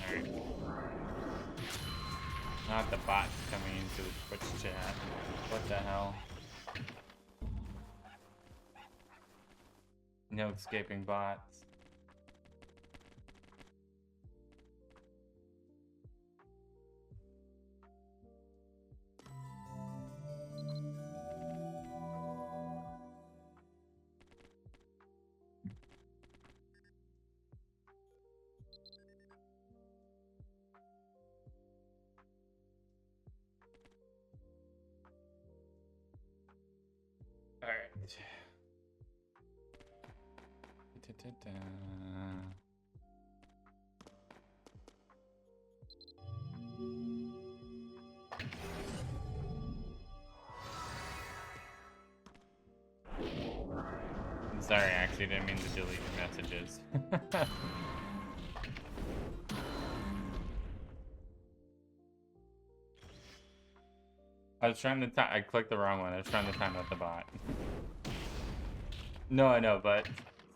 Alright. Not the bots coming into the Twitch chat. What the hell? No escaping bots. Alright. Sorry, I actually didn't mean to delete your messages. I was trying to I clicked the wrong one. I was trying to time out the bot. No, I know, but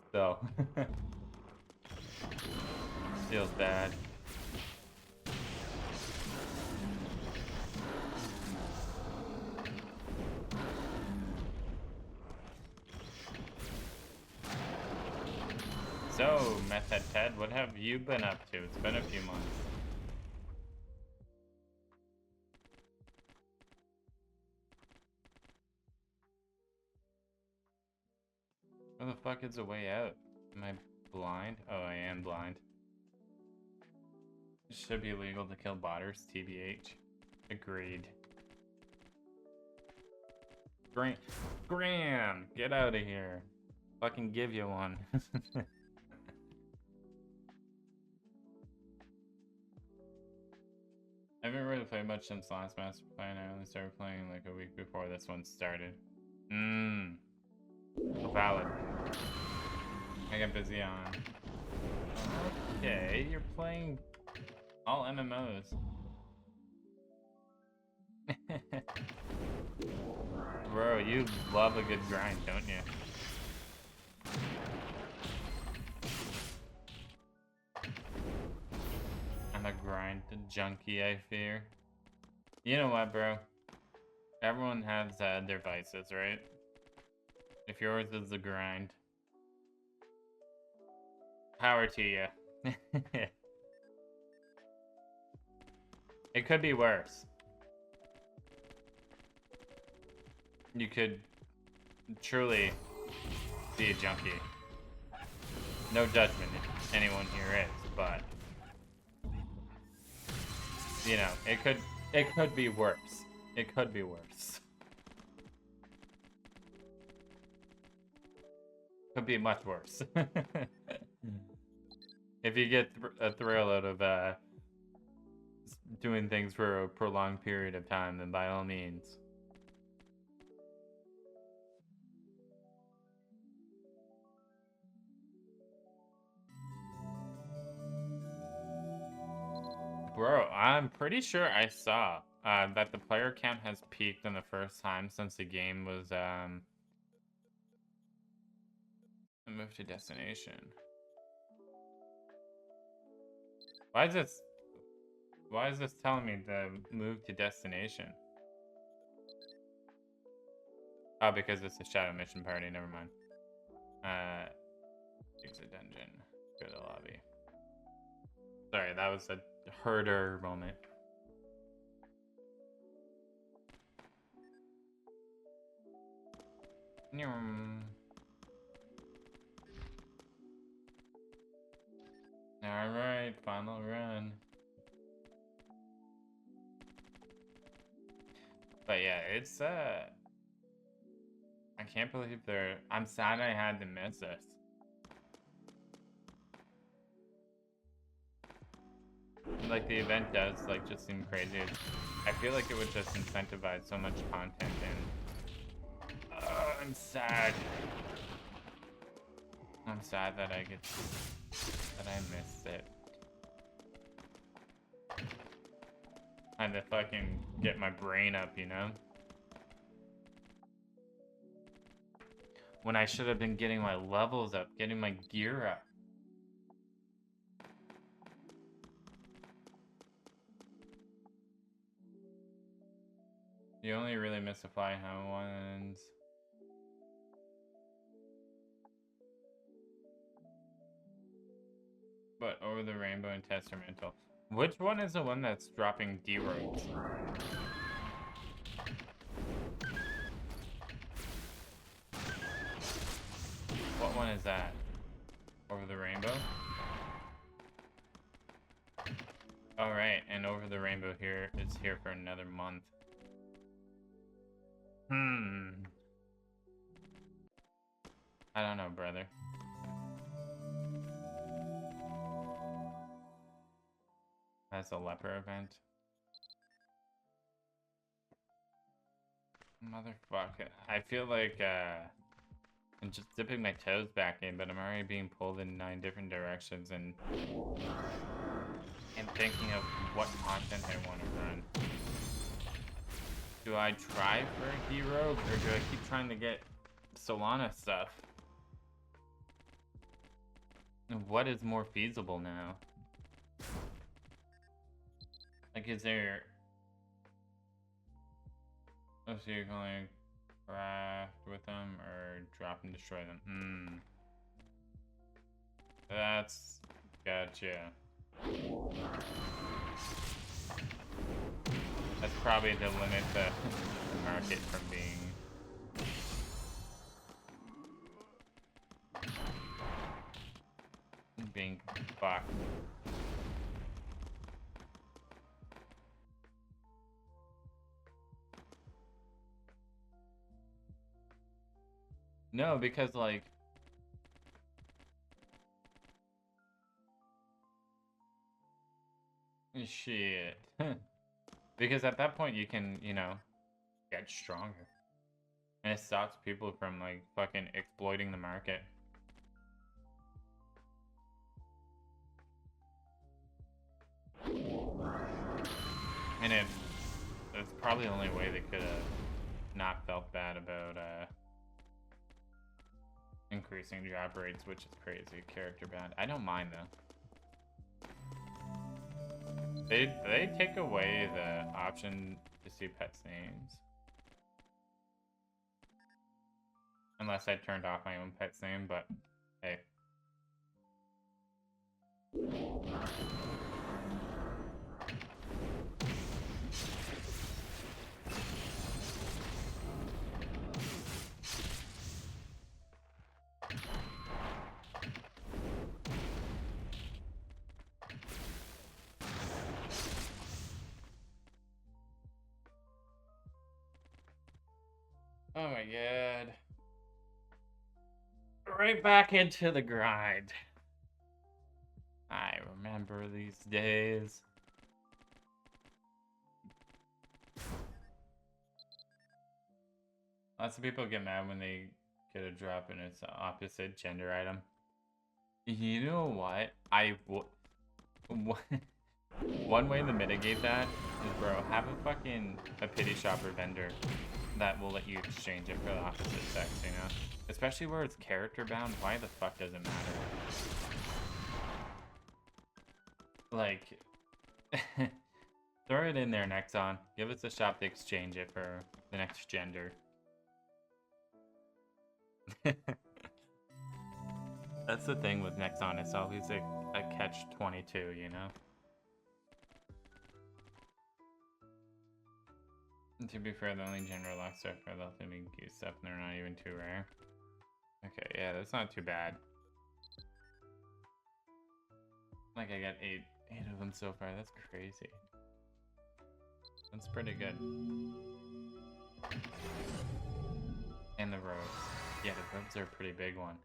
still. Feels bad. So, Method Ted, what have you been up to? It's been a few months. Where the fuck is the way out? Am I blind? Oh, I am blind. It should be illegal to kill botters, TBH. Agreed. Graham, get out of here. Fucking give you one. I haven't really played much since last Master Plan. I only started playing like a week before this one started. Valid. I got busy on. Okay, you're playing all MMOs. Bro, you love a good grind, don't you? I'm a grind junkie, I fear. You know what, bro? Everyone has their vices, right? If yours is the grind, power to you. It could be worse. You could truly be a junkie. No judgment if anyone here is, but you know, it could be worse. It could be worse. Could be much worse. If you get a thrill out of doing things for a prolonged period of time, then by all means. Bro, I'm pretty sure I saw that the player count has peaked in the first time since the game was moved to destination. Why is this telling me to move to destination? Oh, because it's a shadow mission party, never mind. Exit dungeon. Go to the lobby. Sorry, that was a herder moment. Alright, final run. But yeah, it's I can't believe I'm sad I had to miss this. Like the event does like just seem crazy. I feel like it would just incentivize so much content and I'm sad. I'm sad that I missed it. I had to fucking get my brain up, you know? When I should have been getting my levels up, getting my gear up. You only really miss the fly high ones. But over the rainbow and testamental. Which one is the one that's dropping D-robes? What one is that? Over the rainbow? Alright, and over the rainbow here, it's here for another month. I don't know, brother. That's a leper event. Motherfucker. I feel like I'm just dipping my toes back in, but I'm already being pulled in 9 different directions and thinking of what content I want to run. Do I try for a hero, or do I keep trying to get Solana stuff? And what is more feasible now? Like, is there... Oh, so you're going to craft with them, or drop and destroy them? That's... Gotcha. That's probably to limit the market from being fucked. No, because like shit. Because at that point you can, you know, get stronger. And it stops people from like fucking exploiting the market. And it's probably the only way they could have not felt bad about increasing drop rates, which is crazy. Character bad. I don't mind though. They take away the option to see pets' names. Unless I turned off my own pet's name, but hey. Oh my god. Right back into the grind. I remember these days. Lots of people get mad when they get a drop and it's an opposite gender item. You know what? One way to mitigate that is, bro, have a pity shop or vendor that will let you exchange it for the opposite sex, you know? Especially where it's character bound, why the fuck does it matter? Like, throw it in there, Nexon. Give us a shop to exchange it for the next gender. That's the thing with Nexon, it's always a catch-22, you know? To be fair, the only general lock stuff are the ultimate geese stuff, and they're not even too rare. Okay, yeah, that's not too bad. Like, I got eight of them so far. That's crazy. That's pretty good. And the robes. Yeah, the robes are a pretty big one.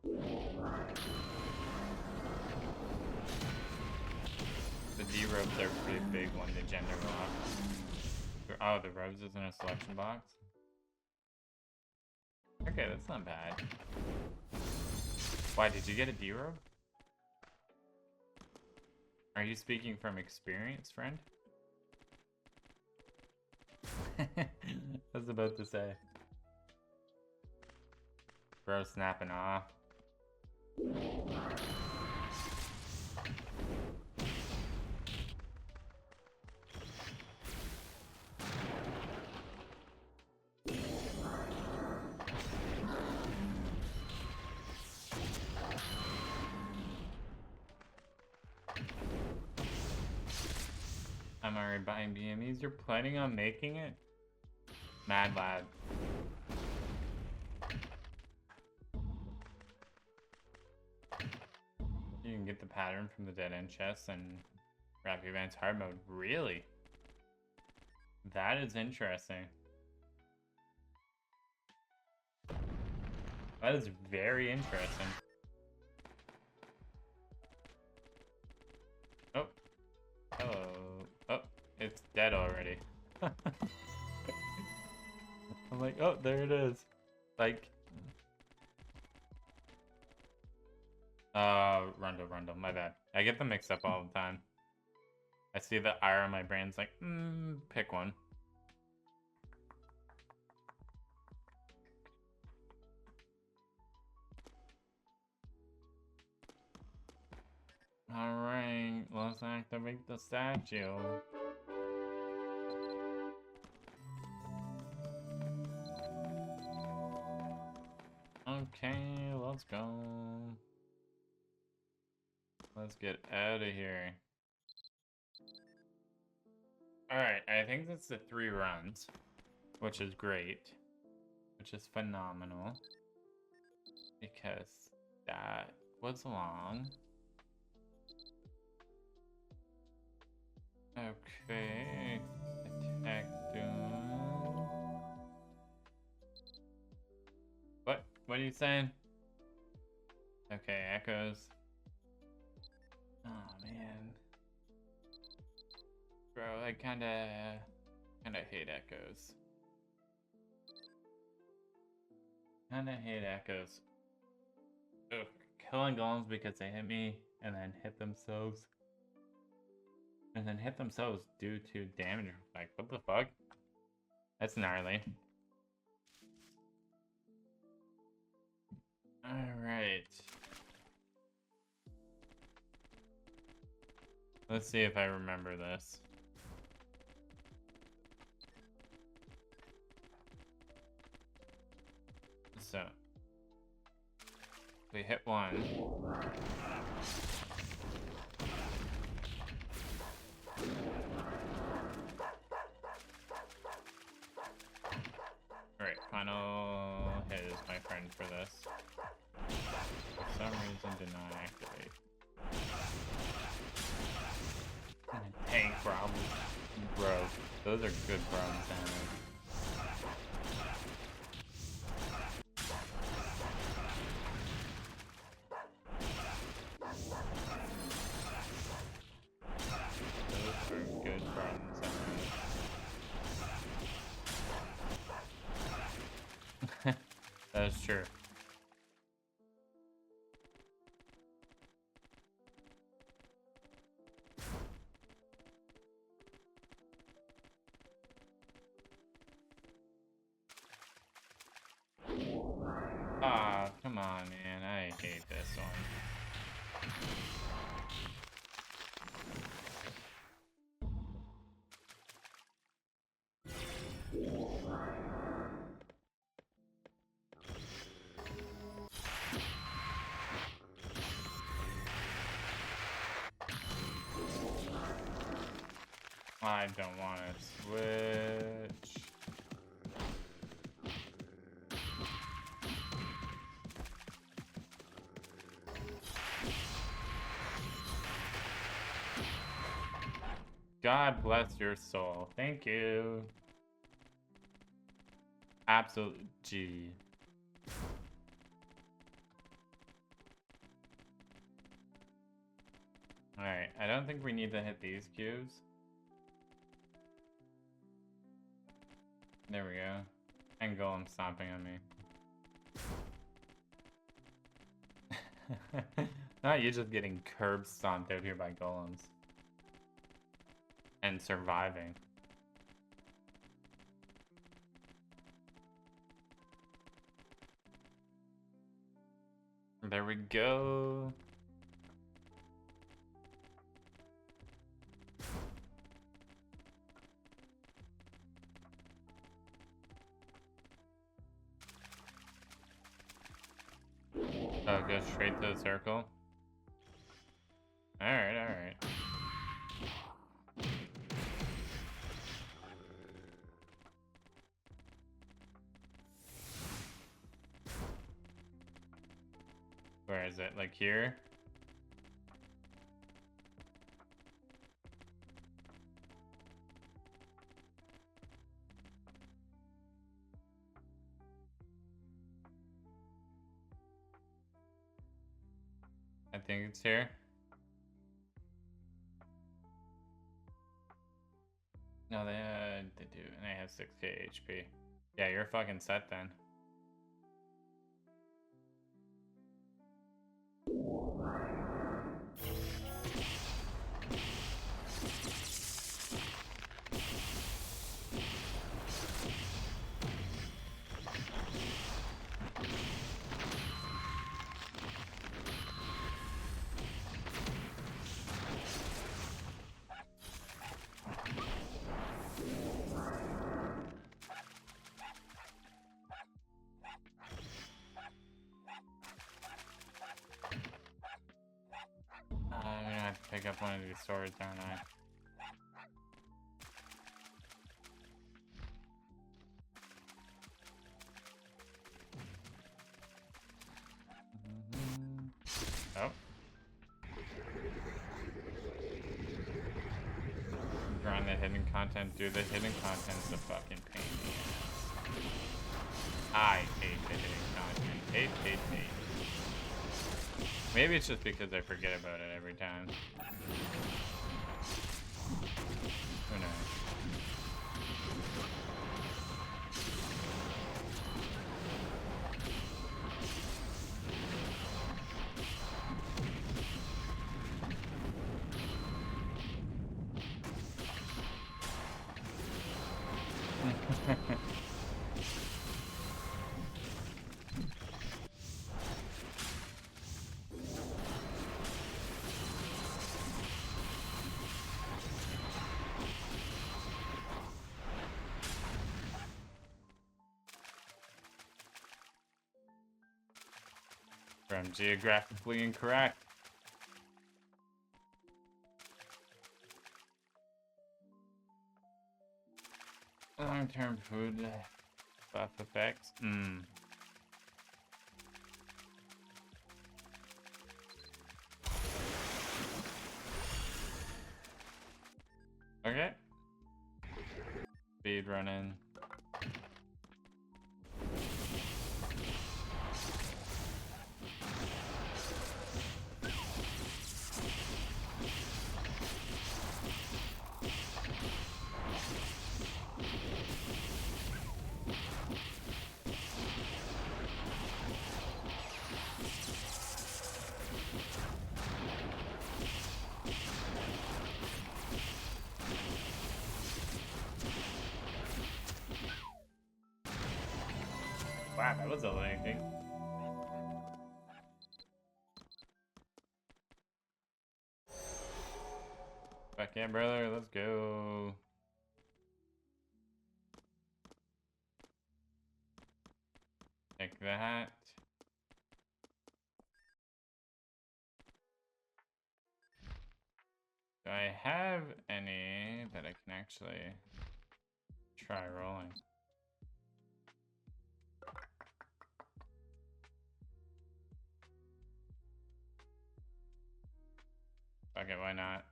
The D robes are a pretty big one, the gender lock. Oh, the robes is in a selection box? Okay, that's not bad. Why, did you get a D robe? Are you speaking from experience, friend? I was about to say. Bro snapping off. I'm already buying BMEs. You're planning on making it? Mad lad. You can get the pattern from the dead end chest and wrap your Advanced hard mode. Really? That is interesting. That is very interesting. Oh. Hello. Oh, it's dead already. I'm like, oh, there it is. Like, Rundle, my bad. I get them mixed up all the time. I see the R on my brain's like, pick one. Alright, let's activate the statue. Okay, let's go. Let's get out of here. Alright, I think that's the 3 runs, which is great. Which is phenomenal. Because that was long. Okay, attack doom. What are you saying? Okay, echoes. Oh man, bro, I kinda hate echoes. Kinda hate echoes. Ugh, killing golems because they hit me and then hit themselves. And then hit themselves due to damage. Like, what the fuck? That's gnarly. Alright. Let's see if I remember this. So, we hit one. Alright, final hit is my friend for this. For some reason did not activate. Tank problems. Bro, those are good problems to have. That's true. Ah, come on, man. I hate this one. I don't want to switch. God bless your soul. Thank you. Absolute G. Alright, I don't think we need to hit these cubes. There we go. And golem stomping on me. Not you just getting curb stomped out here by golems. And surviving. There we go. Oh, go straight to the circle. Alright, alright. Where is it? Like here? I think it's here. No, they do, and I have 6k HP. Yeah, you're fucking set then. I'm gonna have to pick up one of these swords, aren't I? Oh. Drawing the hidden content. Dude, the hidden content's a fucking pain in the ass. I hate the hidden content. Hate. Maybe it's just because I forget about it every time. Who knows? From geographically incorrect. Long-term food buff effects. Okay. Speed running. Wow, that was amazing. Back in, brother. Let's go. Take that. Do I have any that I can actually try rolling? Fuck it, why not?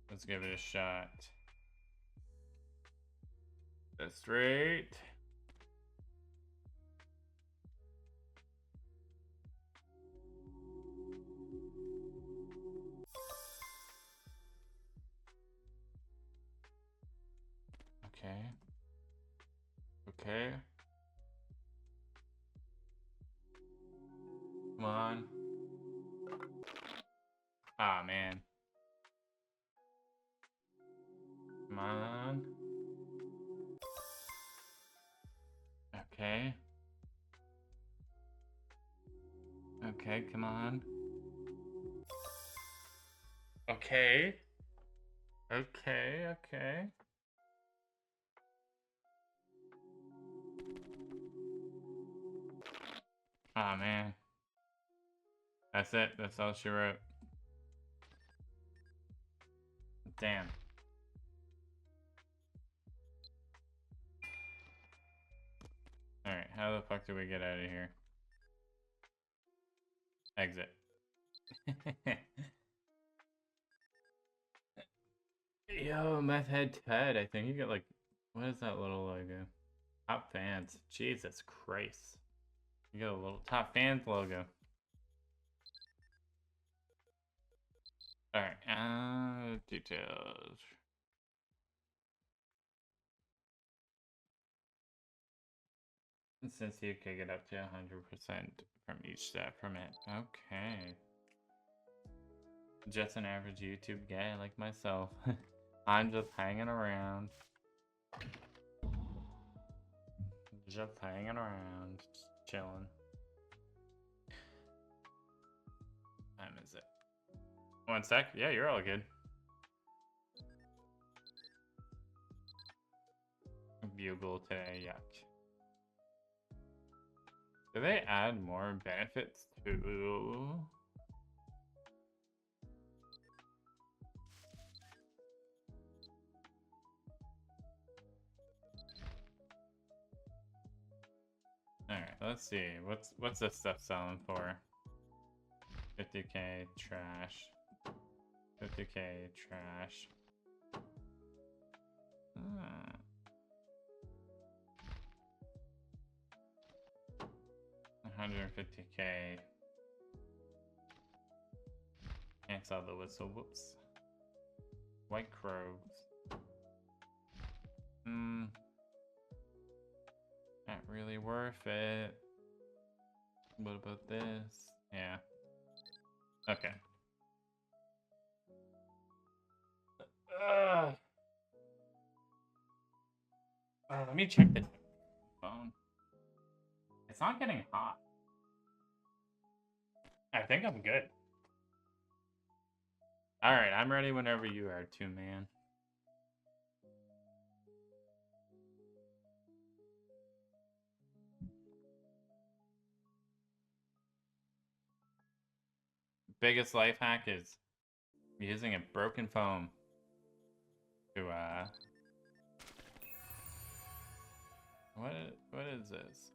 Let's give it a shot. That's straight. Okay. Okay. Come on. Ah, man. Come on. Okay. Okay, come on. Okay. Okay, okay. Ah, man. That's it. That's all she wrote. Damn. Alright, how the fuck do we get out of here? Exit. Yo, Meth Head Ted. I think you get like, what is that little logo? Top fans. Jesus Christ. You got a little top fans logo. Alright, details. Since you could get up to 100% from each step from it. Okay. Just an average YouTube guy like myself. I'm just hanging around. Just hanging around. Just chilling. What time is it? 1 sec. Yeah, you're all good. Bugle today, yuck. Do they add more benefits to... Alright, let's see. What's this stuff selling for? 50k trash. 50k trash. 150k. Cancel the whistle. Whoops. White crows. Not really worth it. What about this? Yeah. Okay. Let me check the phone. It's not getting hot. I think I'm good. Alright, I'm ready whenever you are, 2-man. Biggest life hack is using a broken foam to what is this?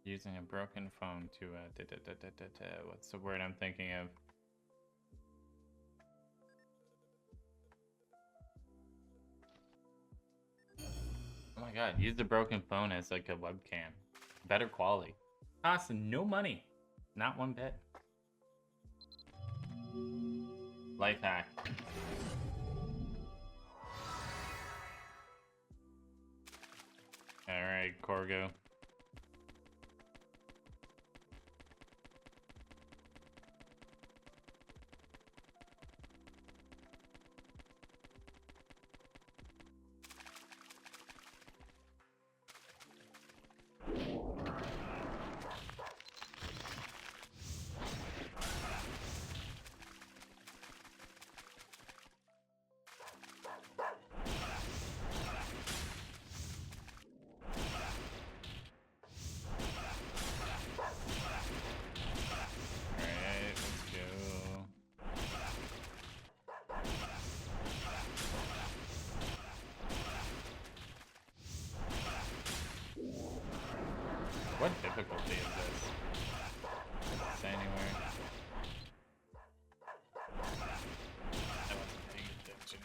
Using a broken foam to what's the word I'm thinking of? Oh my god, use the broken phone as like a webcam. Better quality. Costs no money. Not one bit. Life hack. Alright, Corgo. difficulty of this. Is anywhere? I wasn't paying attention.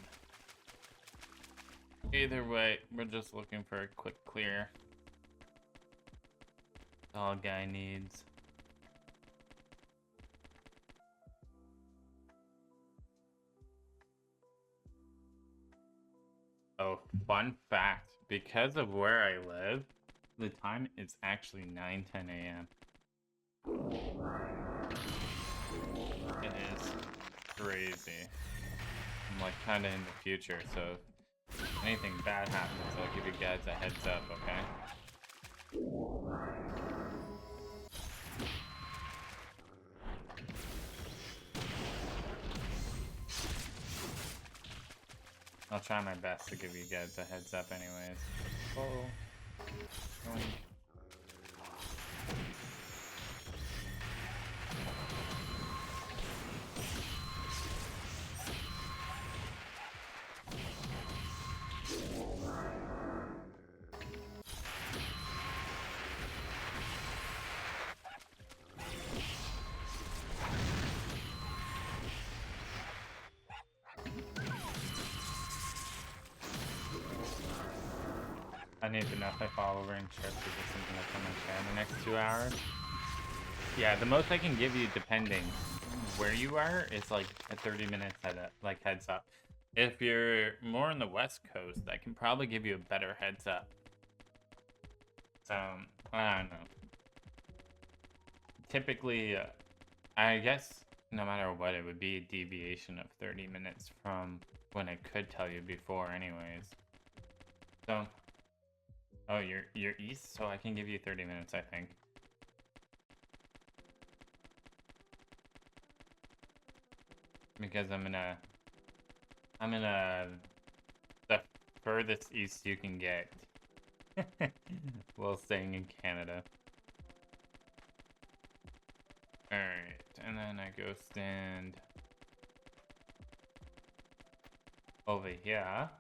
Either way, we're just looking for a quick clear. All guy needs. Oh, fun fact. Because of where I live, the time is actually 9:10 a.m. It is crazy. I'm like kind of in the future, so if anything bad happens, I'll give you guys a heads up, okay? I'll try my best to give you guys a heads up anyways. Oh. Going. I need to know if I fall over and trip because it's something that's on my chair in the next 2 hours. Yeah, the most I can give you, depending where you are, is like a 30 minutes heads up. If you're more on the West Coast, I can probably give you a better heads up. So, I don't know. Typically, I guess no matter what, it would be a deviation of 30 minutes from when I could tell you before anyways. So, oh, you're east, so I can give you 30 minutes, I think. Because I'm in the furthest east you can get while staying in Canada. Alright, and then I go stand over here.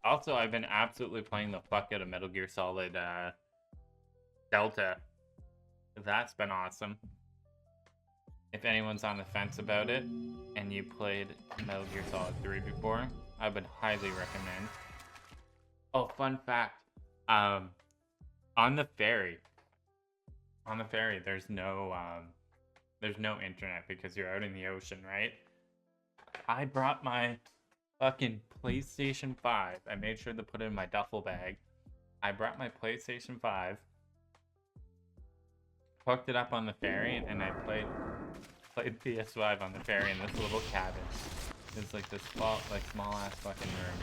Also, I've been absolutely playing the fuck out of Metal Gear Solid Delta. That's been awesome. If anyone's on the fence about it, and you played Metal Gear Solid 3 before, I would highly recommend. Oh, fun fact. On the ferry, there's no internet because you're out in the ocean, right? I brought my fucking PlayStation 5. I made sure to put it in my duffel bag. I brought my PlayStation 5, hooked it up on the ferry, and I played PS5 on the ferry in this little cabin. It's like this small ass fucking room.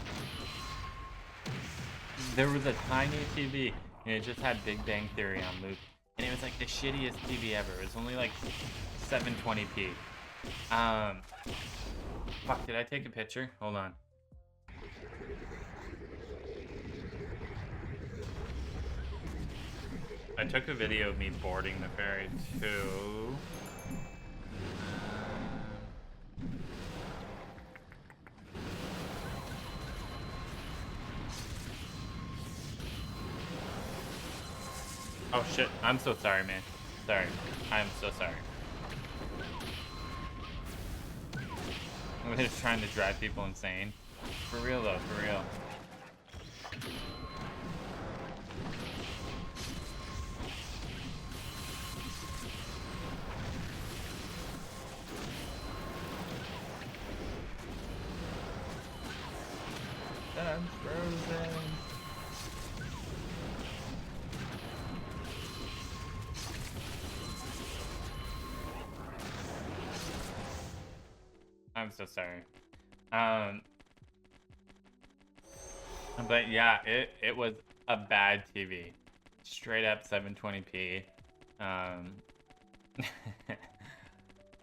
There was a tiny TV, and it just had Big Bang Theory on loop, and it was like the shittiest TV ever. It was only like 720p. Fuck, did I take a picture? Hold on. I took a video of me boarding the ferry too. Oh shit, I'm so sorry, man. Sorry. I'm so sorry. I'm just trying to drive people insane. For real though, for real. I'm frozen. I'm so sorry. But yeah, it was a bad TV. Straight up 720p.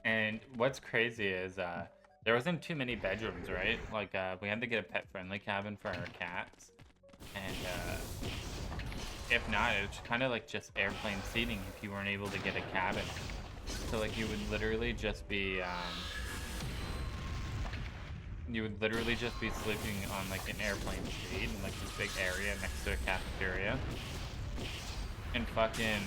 And what's crazy is there wasn't too many bedrooms, right? Like we had to get a pet-friendly cabin for our cats. And if not, it's kind of like just airplane seating if you weren't able to get a cabin. So like you would literally just be You would literally just be sleeping on like an airplane seat in like this big area next to a cafeteria. And fucking,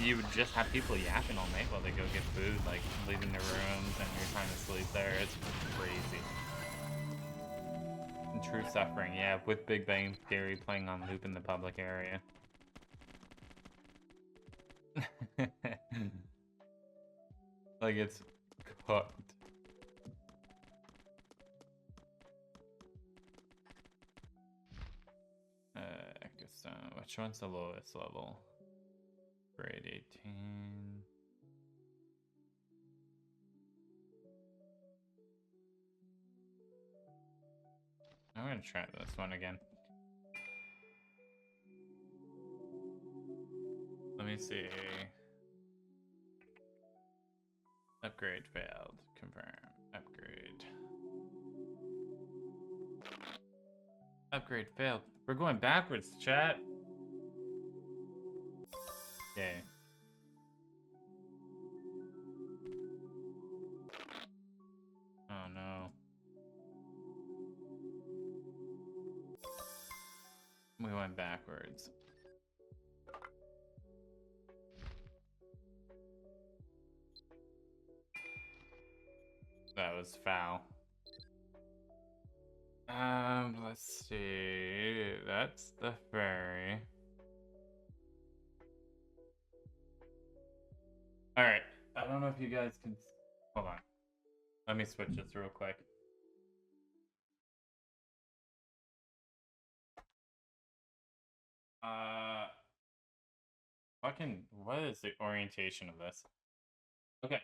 you would just have people yapping all night while they go get food, like leaving their rooms and you're trying to sleep there. It's crazy. And true suffering, yeah, with Big Bang Theory playing on loop in the public area. Like it's cooked. Which one's the lowest level? Grade 18. I'm gonna try this one again. Let me see. Upgrade failed. Confirm. Upgrade. Upgrade failed. We're going backwards, chat. Okay. Oh no. We went backwards. That was foul. Let's see. That's the ferry. Alright. I don't know if you guys can... Hold on. Let me switch this real quick. Fucking... What is the orientation of this? Okay.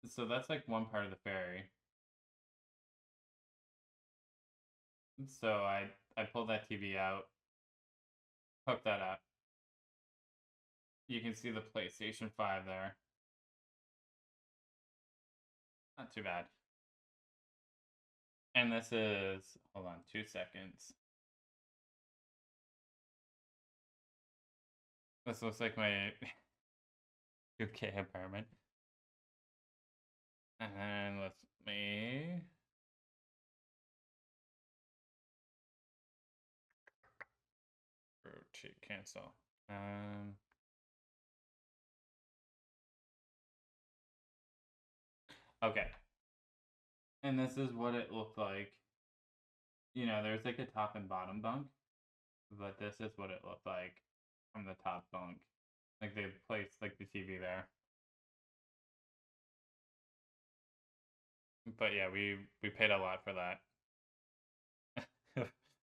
So that's like one part of the ferry. So I pulled that TV out, hooked that up. You can see the PlayStation 5 there. Not too bad. And this is, hold on, 2 seconds. This looks like my 2K apartment. And let me... Rotate, cancel. Okay. And this is what it looked like. You know, there's like a top and bottom bunk. But this is what it looked like from the top bunk. Like they placed like the TV there. But yeah, we paid a lot for that.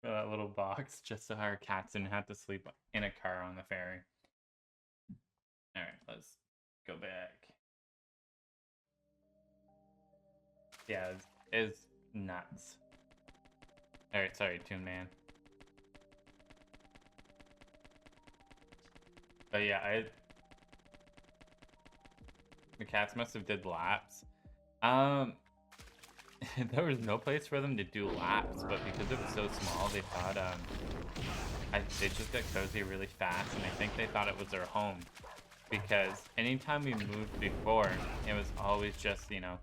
For that little box, just so our cats didn't have to sleep in a car on the ferry. Alright, let's go back. Yeah, it's nuts. Alright, sorry, Toon Man. But yeah, the cats must have did laps. There was no place for them to do laps, but because it was so small, they thought they just got cozy really fast, and I think they thought it was their home. Because anytime we moved before, it was always just, you know,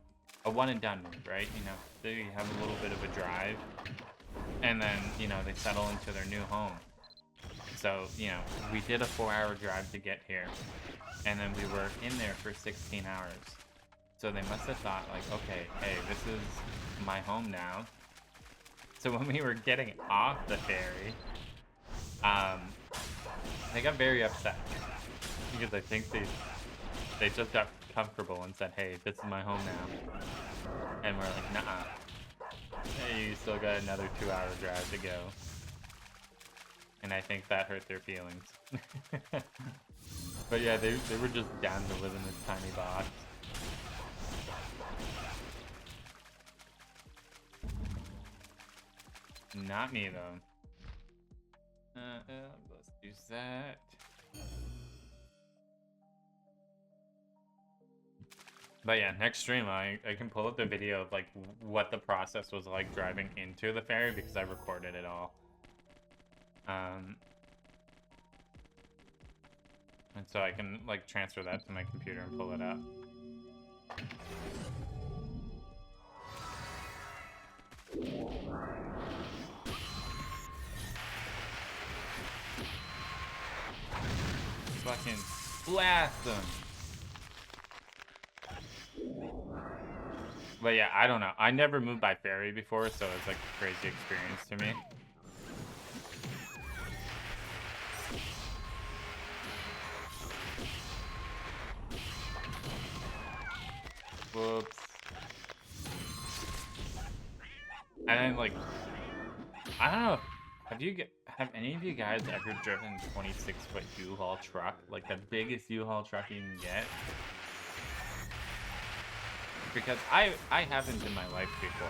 a one and done move, right? You know, they have a little bit of a drive, and then, you know, they settle into their new home. So, you know, we did a 4-hour drive to get here, and then we were in there for 16 hours. So they must have thought, like, okay, hey, this is my home now. So when we were getting off the ferry, they got very upset. Because I think they just got comfortable and said, hey, this is my home now. And we're like, nuh-uh. Hey, you still got another 2-hour drive to go. And I think that hurt their feelings. But yeah, they were just down to live in this tiny box. Not me, though. Let's use that. But yeah, next stream, I can pull up the video of, like, what the process was like driving into the ferry, because I recorded it all. And so I can, like, transfer that to my computer and pull it up. fucking blast them. But yeah, I don't know. I never moved by ferry before, so it's like a crazy experience to me. Whoops. And then like, I don't know. Have any of you guys ever driven 26-foot U-Haul truck? Like the biggest U-Haul truck you can get? Because I haven't in my life before.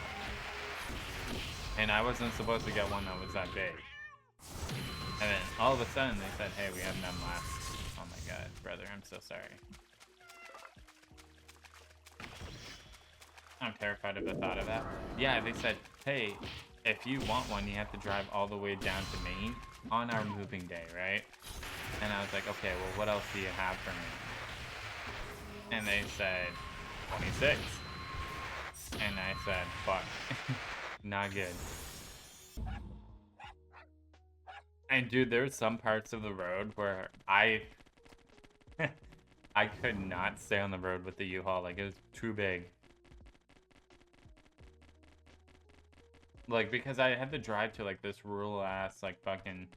And I wasn't supposed to get one that was that big. And then all of a sudden they said, hey, we have none left. Oh my god, brother, I'm so sorry. I'm terrified of the thought of that. Yeah, they said, hey, if you want one, you have to drive all the way down to Maine on our moving day, right? And I was like, okay, well, what else do you have for me? And they said, 26. And I said, fuck. Not good. And dude, there's some parts of the road where I could not stay on the road with the U-Haul. Like, it was too big. Like, because I had to drive to, like, this rural-ass, like, fucking,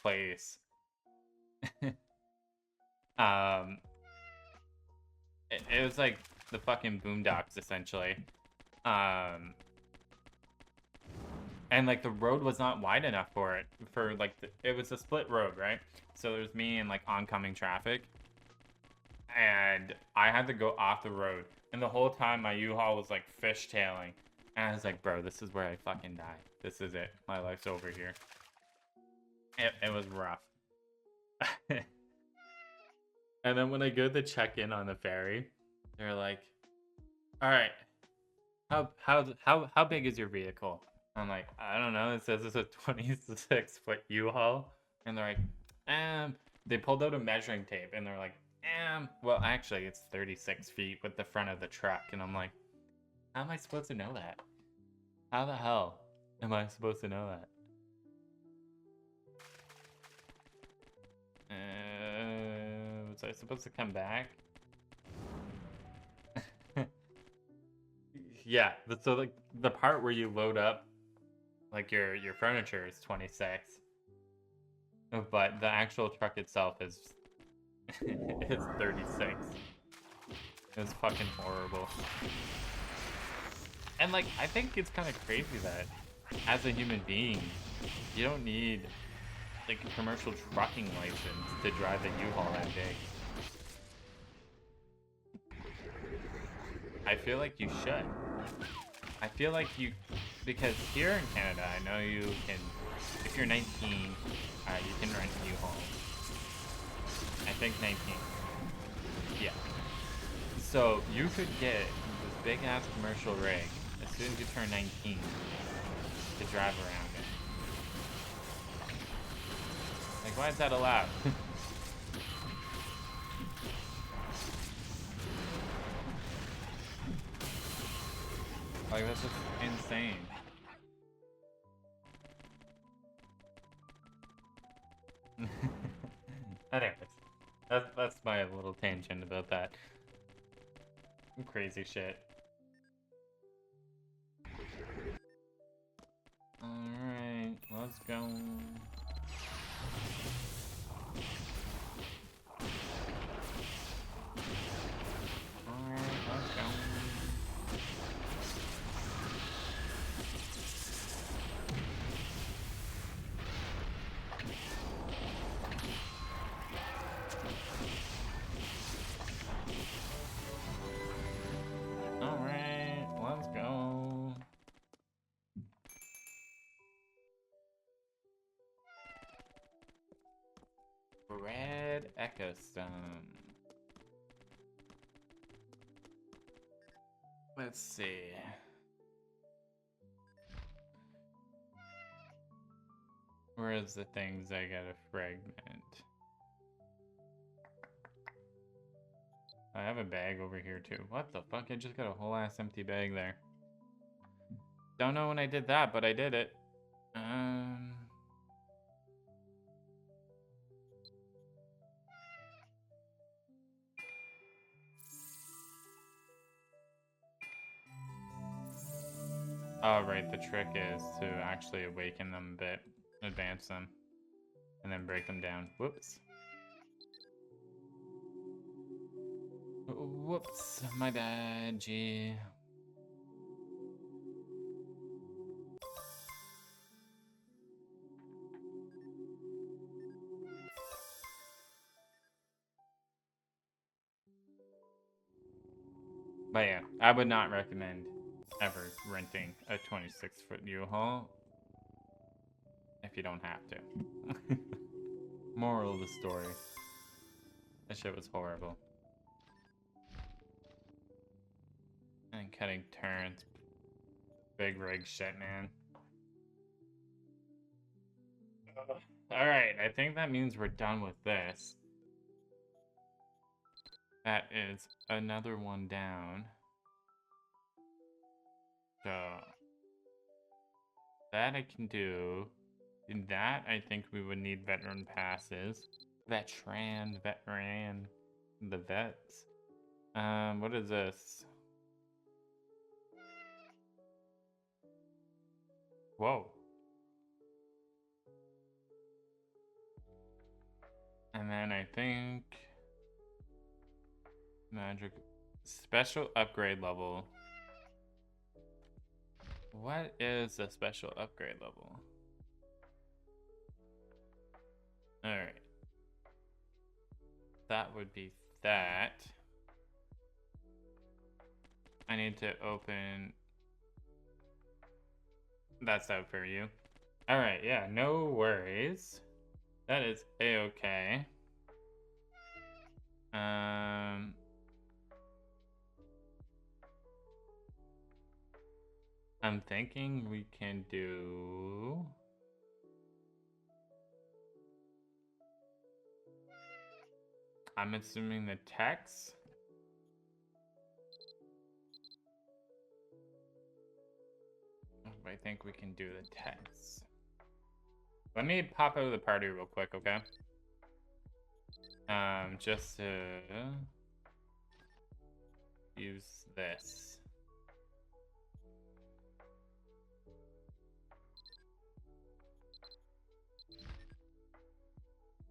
place. It was, like, the fucking boondocks, essentially. And, like, the road was not wide enough for it. For, like, it was a split road, right? So there's me and, like, oncoming traffic. And I had to go off the road. And the whole time, my U-Haul was, like, fishtailing. And I was like, bro, this is where I fucking die. This is it. My life's over here. It was rough. And then when I go to check in on the ferry, they're like, all right, how big is your vehicle? I'm like, I don't know. It says it's a 26-foot U-Haul. And they're like, they pulled out a measuring tape and they're like, well, actually, it's 36 feet with the front of the truck. And I'm like, how am I supposed to know that? How the hell am I supposed to know that? Was I supposed to come back? Yeah, so like the part where you load up like your furniture is 26. But the actual truck itself is is 36. It was fucking horrible. And like I think it's kind of crazy that as a human being, you don't need like a commercial trucking license to drive a U-Haul that big. I feel like you should. I feel like you, because here in Canada, I know you can, if you're 19, you can rent U-Haul. I think 19. Yeah. So you could get this big ass commercial rig as soon as you turn 19 to drive around it. Like, why is that allowed? Like, that's just insane. Anyways, that's my little tangent about that. Crazy shit. Alright, let's go. Alright, let's go. Alright, let's go. Red Echo Stone. Let's see. Where's the things I gotta fragment? I have a bag over here too. What the fuck? I just got a whole ass empty bag there. Don't know when I did that, but I did it. Oh, right, the trick is to actually awaken them a bit, advance them, and then break them down. Whoops. Whoops, my bad, gee. But yeah, I would not recommend ever renting a 26-foot U-Haul if you don't have to. Moral of the story. That shit was horrible. And cutting turns. Big rig shit, man. Alright, I think that means we're done with this. That is another one down. So that I can do. In that, I think we would need veteran passes. Veteran. The vets. What is this? Whoa. And then I think magic special upgrade level. What is a special upgrade level? Alright. That would be that. I need to open. That's out for you. Alright, yeah, no worries. That is a-okay. I'm thinking we can do. I'm assuming the text. I think we can do the text. Let me pop out of the party real quick, okay? Just to use this.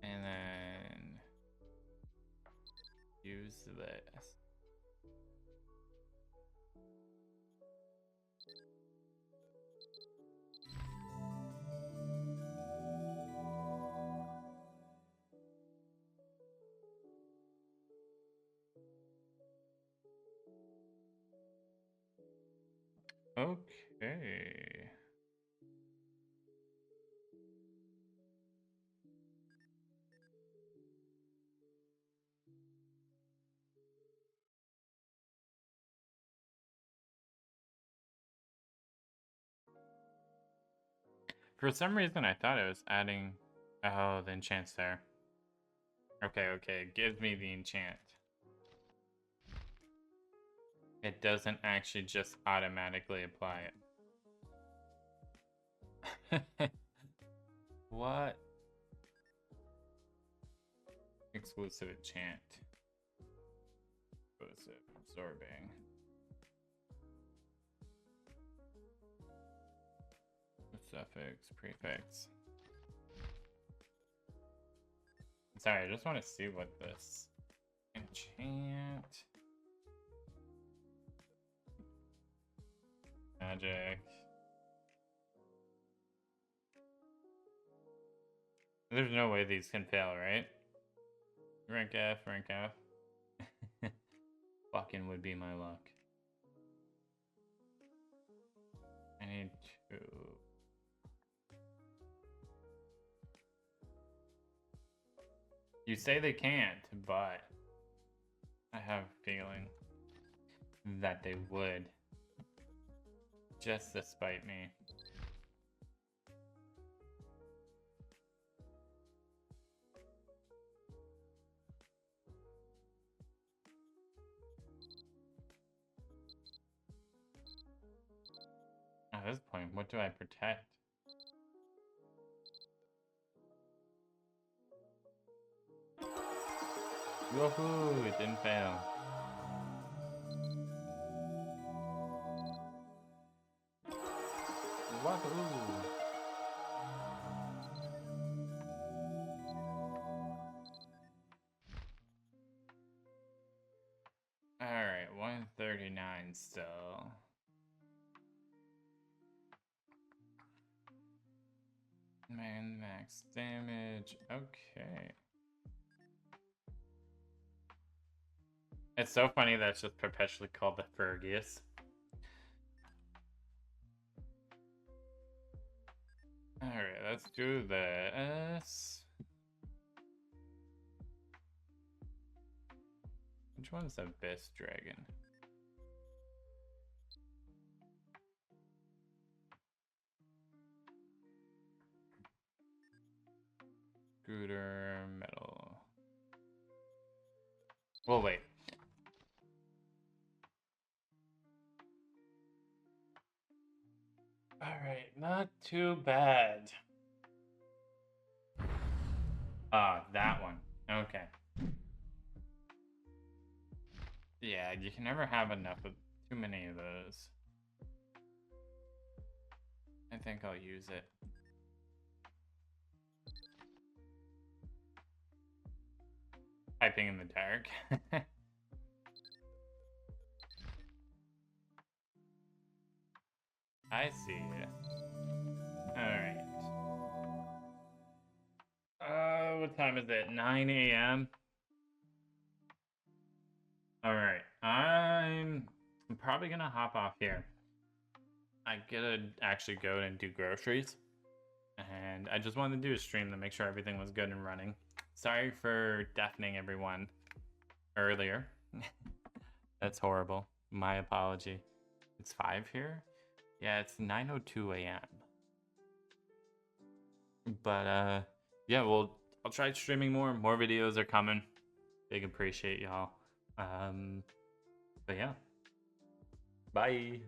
And then use this. Okay. For some reason, I thought it was adding. Oh, the enchant's there. Okay, it gives me the enchant. It doesn't actually just automatically apply it. What? Exclusive enchant. Exclusive absorbing. Suffix, prefix. Sorry, I just want to see what this enchant. Magic. There's no way these can fail, right? Rank F, rank F. Fucking would be my luck. I need to. You say they can't, but I have a feeling that they would. Just to spite me. At this point, what do I protect? Woohoo! It didn't fail. 39 still. Man, max damage. Okay. It's so funny that it's just perpetually called the Fergus. Alright, let's do this. Which one's Abyss Dragon? Scooter, metal. Well, wait. Alright, not too bad. Ah, that one. Okay. Yeah, you can never have enough of too many of those. I think I'll use it. Typing in the dark. I see. Alright. What time is it? 9 a.m.? Alright. I'm probably gonna hop off here. I gotta actually go and do groceries. And I just wanted to do a stream to make sure everything was good and running. Sorry for deafening everyone earlier. That's horrible. My apology. It's 5 here? Yeah, it's 9:02 a.m. But yeah, well, I'll try streaming more. More videos are coming. Big appreciate y'all. But yeah. Bye.